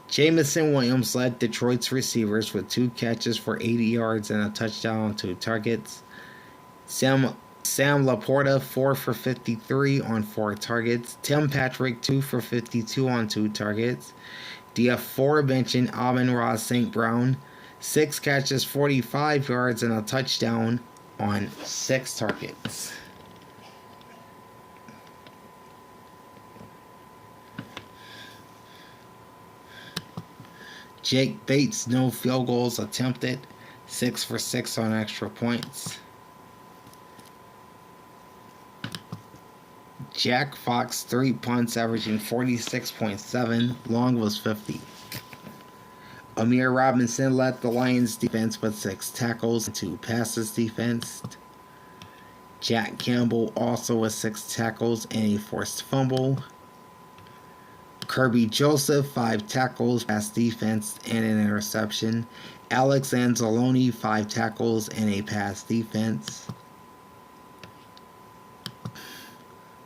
Jameson Williams led Detroit's receivers with 2 catches for 80 yards and a touchdown on 2 targets. Sam Laporta, 4 for 53 on 4 targets. Tim Patrick, 2 for 52 on 2 targets. The aforementioned Amon-Ra St. Brown, 6 catches, 45 yards, and a touchdown on 6 targets. Jake Bates, no field goals attempted, 6 for 6 on extra points. Jack Fox, 3 punts, averaging 46.7. Long was 50. Amir Robinson led the Lions defense with 6 tackles and 2 passes defensed. Jack Campbell also with 6 tackles and a forced fumble. Kirby Joseph, 5 tackles, pass defense, and an interception. Alex Anzalone, 5 tackles and a pass defense.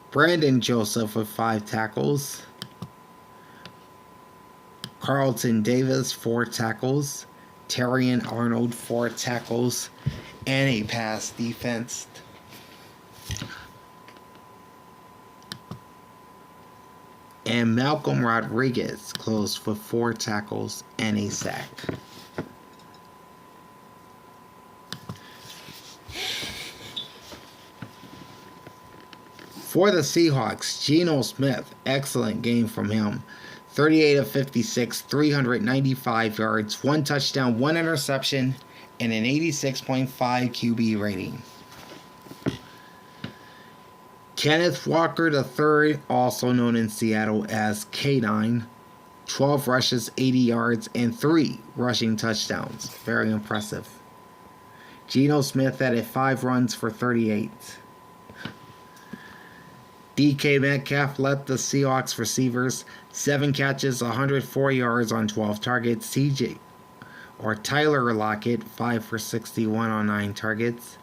Brandon Joseph with 5 tackles. Carlton Davis, 4 tackles. Terrion Arnold, 4 tackles and a pass defense. And Malcolm Rodriguez closed with 4 tackles and a sack. For the Seahawks, Geno Smith, excellent game from him. 38 of 56, 395 yards, 1 touchdown, 1 interception, and an 86.5 QB rating. Kenneth Walker III, also known in Seattle as K9, 12 rushes, 80 yards, and 3 rushing touchdowns. Very impressive. Geno Smith added 5 runs for 38. DK Metcalf led the Seahawks receivers, 7 catches, 104 yards on 12 targets. Tyler Lockett, 5 for 61 on 9 targets.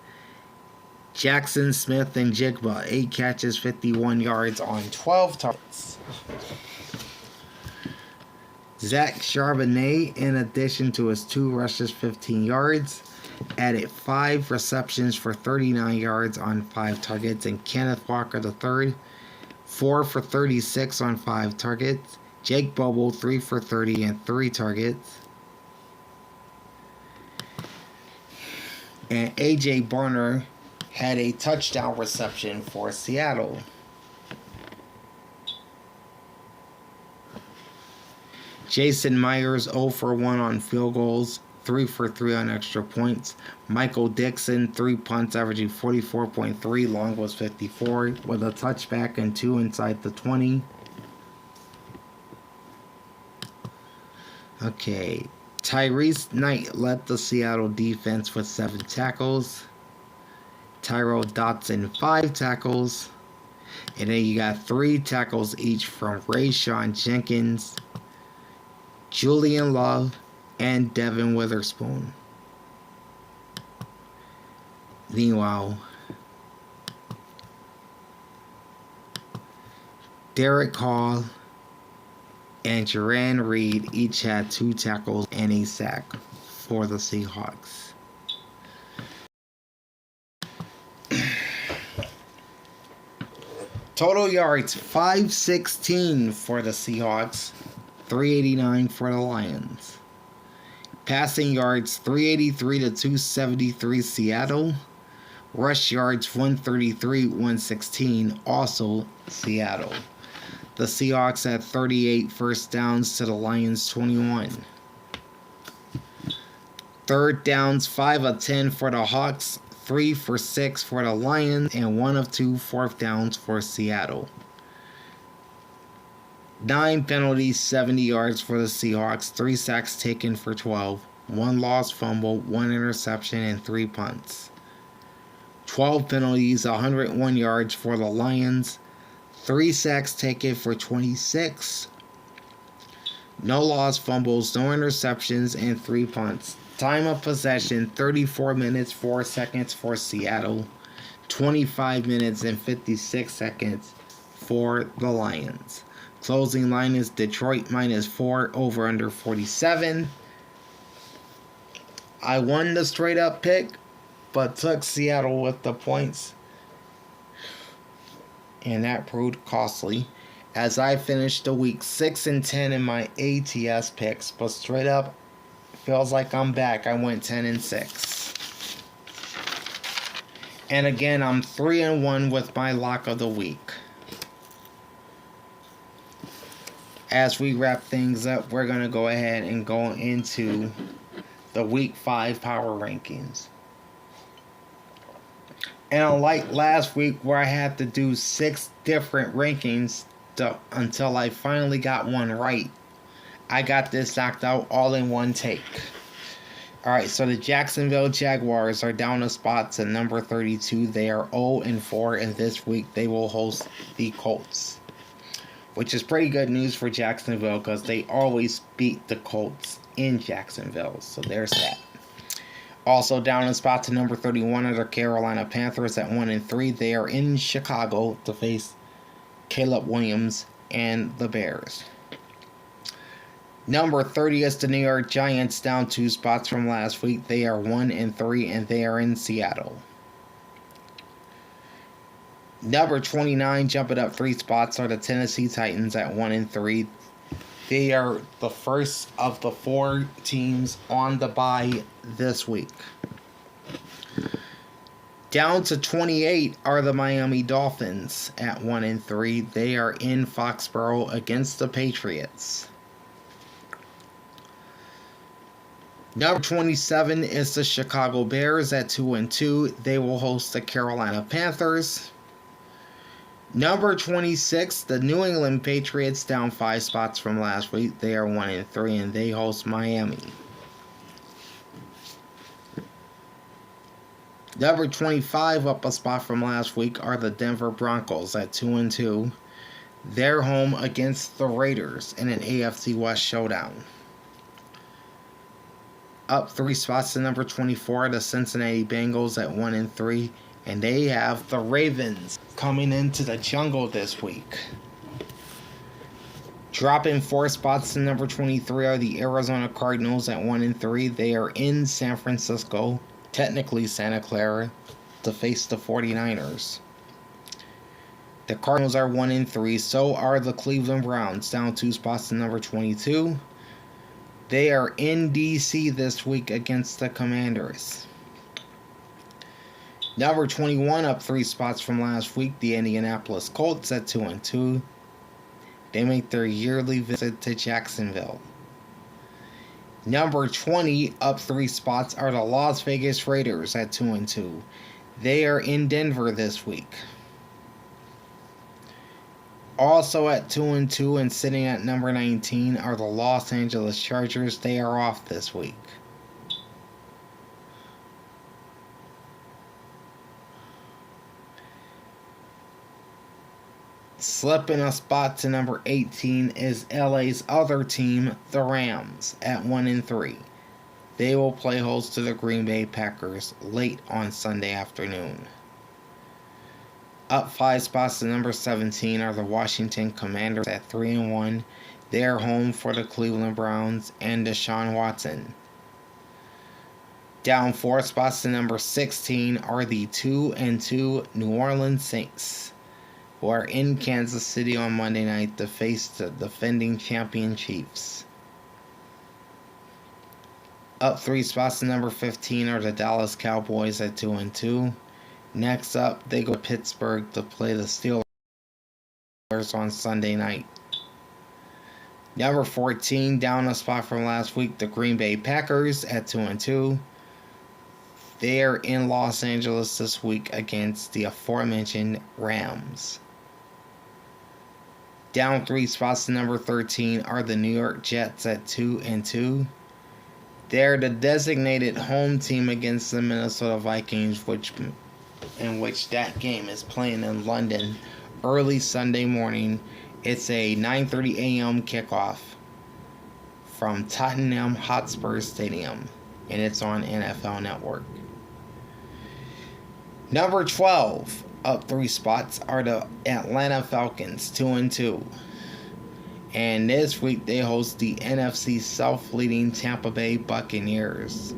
Jackson Smith and Jigba, 8 catches, 51 yards on 12 targets. Zach Charbonnet, in addition to his 2 rushes, 15 yards, added 5 receptions for 39 yards on 5 targets. And Kenneth Walker III, 4 for 36 on 5 targets. Jake Bobo, 3 for 30 and 3 targets. And A.J. Barner had a touchdown reception for Seattle. Jason Myers, 0 for 1 on field goals, 3 for 3 on extra points. Michael Dixon, 3 punts, averaging 44.3. Long was 54, with a touchback and 2 inside the 20. Okay. Tyrese Knight led the Seattle defense with 7 tackles. Tyrell Dotson, 5 tackles. And then you got 3 tackles each from Rayshawn Jenkins, Julian Love, and Devin Witherspoon. Meanwhile, Derek Hall and Jaron Reed each had 2 tackles and a sack for the Seahawks. Total yards, 516 for the Seahawks, 389 for the Lions. Passing yards, 383 to 273 Seattle. Rush yards, 133, 116, also Seattle. The Seahawks had 38 first downs to the Lions' 21. Third downs, 5 of 10 for the Hawks, 3 for 6 for the Lions, and 1 of 2 fourth downs for Seattle. 9 penalties, 70 yards for the Seahawks, 3 sacks taken for 12, 1 lost fumble, 1 interception, and 3 punts. 12 penalties, 101 yards for the Lions. 3 sacks taken for 26. No lost fumbles, no interceptions, and 3 punts. Time of possession, 34 minutes, 4 seconds for Seattle. 25 minutes and 56 seconds for the Lions. Closing line is Detroit -4, over under 47. I won the straight up pick, but took Seattle with the points, and that proved costly, as I finished the week 6-10 in my ATS picks, but straight up feels like I'm back. I went 10-6. And again, I'm 3-1 with my lock of the week. As we wrap things up, we're going to go ahead and go into the week 5 power rankings. And unlike last week where I had to do 6 different rankings until I finally got one right, I got this knocked out all in one take. Alright, so the Jacksonville Jaguars are down a spot to number 32. They are 0-4, and this week they will host the Colts, which is pretty good news for Jacksonville because they always beat the Colts in Jacksonville. So there's that. Also down a spot to number 31 are the Carolina Panthers at 1-3. They are in Chicago to face Caleb Williams and the Bears. Number 30 is the New York Giants, down 2 spots from last week. They are 1-3, and they are in Seattle. Number 29, jumping up 3 spots, are the Tennessee Titans at 1-3. They are the first of the 4 teams on the bye this week. Down to 28 are the Miami Dolphins at 1-3. They are in Foxborough against the Patriots. Number 27 is the Chicago Bears at 2-2. They will host the Carolina Panthers. Number 26, the New England Patriots, down 5 spots from last week. They are 1-3, and they host Miami. Number 25, up a spot from last week, are the Denver Broncos at 2-2. They're home against the Raiders in an AFC West showdown. Up 3 spots to number 24, the Cincinnati Bengals at 1-3. And they have the Ravens coming into the jungle this week. Dropping 4 spots to number 23 are the Arizona Cardinals at 1-3. They are in San Francisco, technically Santa Clara, to face the 49ers. The Cardinals are 1-3. So are the Cleveland Browns, down 2 spots to number 22. They are in D.C. this week against the Commanders. Number 21, up 3 spots from last week, the Indianapolis Colts at 2-2. They make their yearly visit to Jacksonville. Number 20, up 3 spots, are the Las Vegas Raiders at 2-2. They are in Denver this week. Also at 2-2 and sitting at number 19 are the Los Angeles Chargers. They are off this week. Slipping a spot to number 18 is LA's other team, the Rams, at 1-3. They will play host to the Green Bay Packers late on Sunday afternoon. Up 5 spots to number 17 are the Washington Commanders at 3-1. They are home for the Cleveland Browns and Deshaun Watson. Down 4 spots to number 16 are the 2-2 New Orleans Saints, who are in Kansas City on Monday night to face the defending champion Chiefs. Up 3 spots to number 15 are the Dallas Cowboys at 2-2. Next up, they go to Pittsburgh to play the Steelers on Sunday night. Number 14, down a spot from last week, the Green Bay Packers at 2-2. They are in Los Angeles this week against the aforementioned Rams. Down 3 spots to number 13 are the New York Jets at 2-2. They're the designated home team against the Minnesota Vikings, which in which that game is playing in London early Sunday morning. It's a 9:30 a.m. kickoff from Tottenham Hotspur Stadium, and it's on NFL Network. Number 12, up 3 spots, are the Atlanta Falcons, 2-2. And this week they host the NFC South leading Tampa Bay Buccaneers.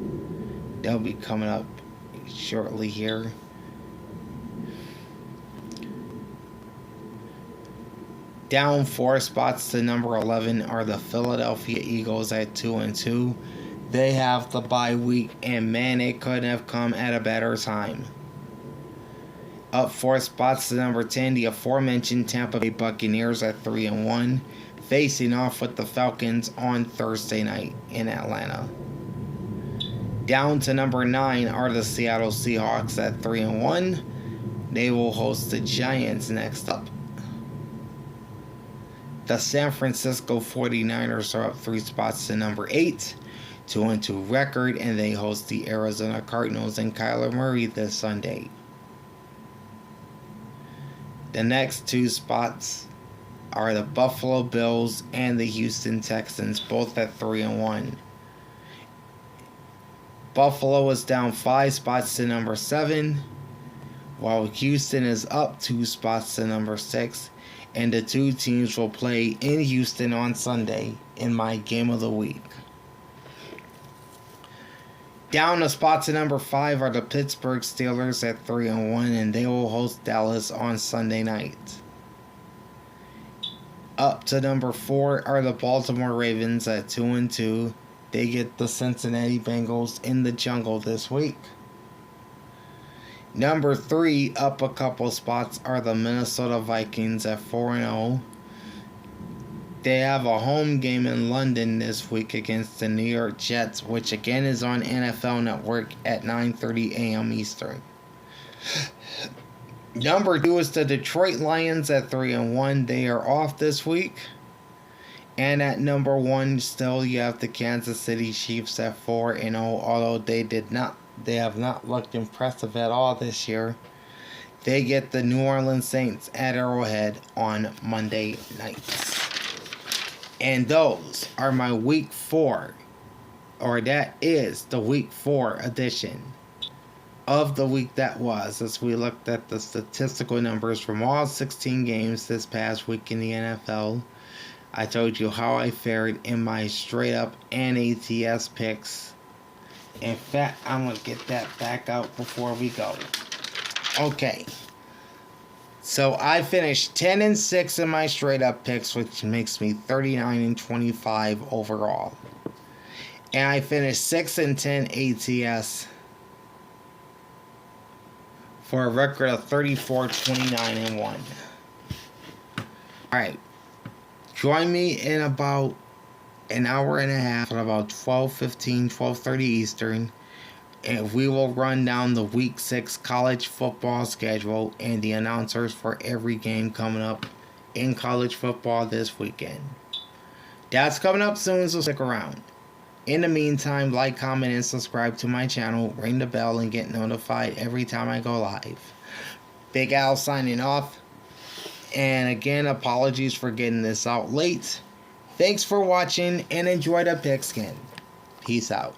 They'll be coming up shortly here. Down 4 spots to number 11 are the Philadelphia Eagles at 2-2. They have the bye week, and man, it couldn't have come at a better time. Up 4 spots to number 10, the aforementioned Tampa Bay Buccaneers at 3-1, facing off with the Falcons on Thursday night in Atlanta. Down to number 9 are the Seattle Seahawks at 3-1. They will host the Giants next up. The San Francisco 49ers are up 3 spots to number 8, 2-2 record, and they host the Arizona Cardinals and Kyler Murray this Sunday. The next 2 spots are the Buffalo Bills and the Houston Texans, both at 3-1. Buffalo is down 5 spots to number 7, while Houston is up 2 spots to number 6, and the 2 teams will play in Houston on Sunday in my game of the week. Down a spot to number 5 are the Pittsburgh Steelers at 3-1, and they will host Dallas on Sunday night. Up to number 4 are the Baltimore Ravens at 2-2. They get the Cincinnati Bengals in the jungle this week. Number 3, up a couple spots, are the Minnesota Vikings at 4-0. They have a home game in London this week against the New York Jets, which again is on NFL Network at 9:30 a.m. Eastern. Number 2 is the Detroit Lions at 3-1. They are off this week. And at number 1, still you have the Kansas City Chiefs at 4-0, although they have not looked impressive at all this year. They get the New Orleans Saints at Arrowhead on Monday nights. And those are my week 4, or that is the week 4 edition of the week that was, as we looked at the statistical numbers from all 16 games this past week in the NFL. I told you how I fared in my straight up and ATS picks. In fact, I'm going to get that back out before we go. Okay. So I finished 10-6 in my straight up picks, which makes me 39-25 overall. And I finished 6-10 ATS for a record of 34-29-1. Alright. Join me in about an hour and a half at about 12:30 Eastern, and we will run down the Week 6 college football schedule and the announcers for every game coming up in college football this weekend. That's coming up soon, so stick around. In the meantime, like, comment, and subscribe to my channel, ring the bell, and get notified every time I go live. Big Al signing off. And again, apologies for getting this out late. Thanks for watching and enjoy the pigskin. Peace out.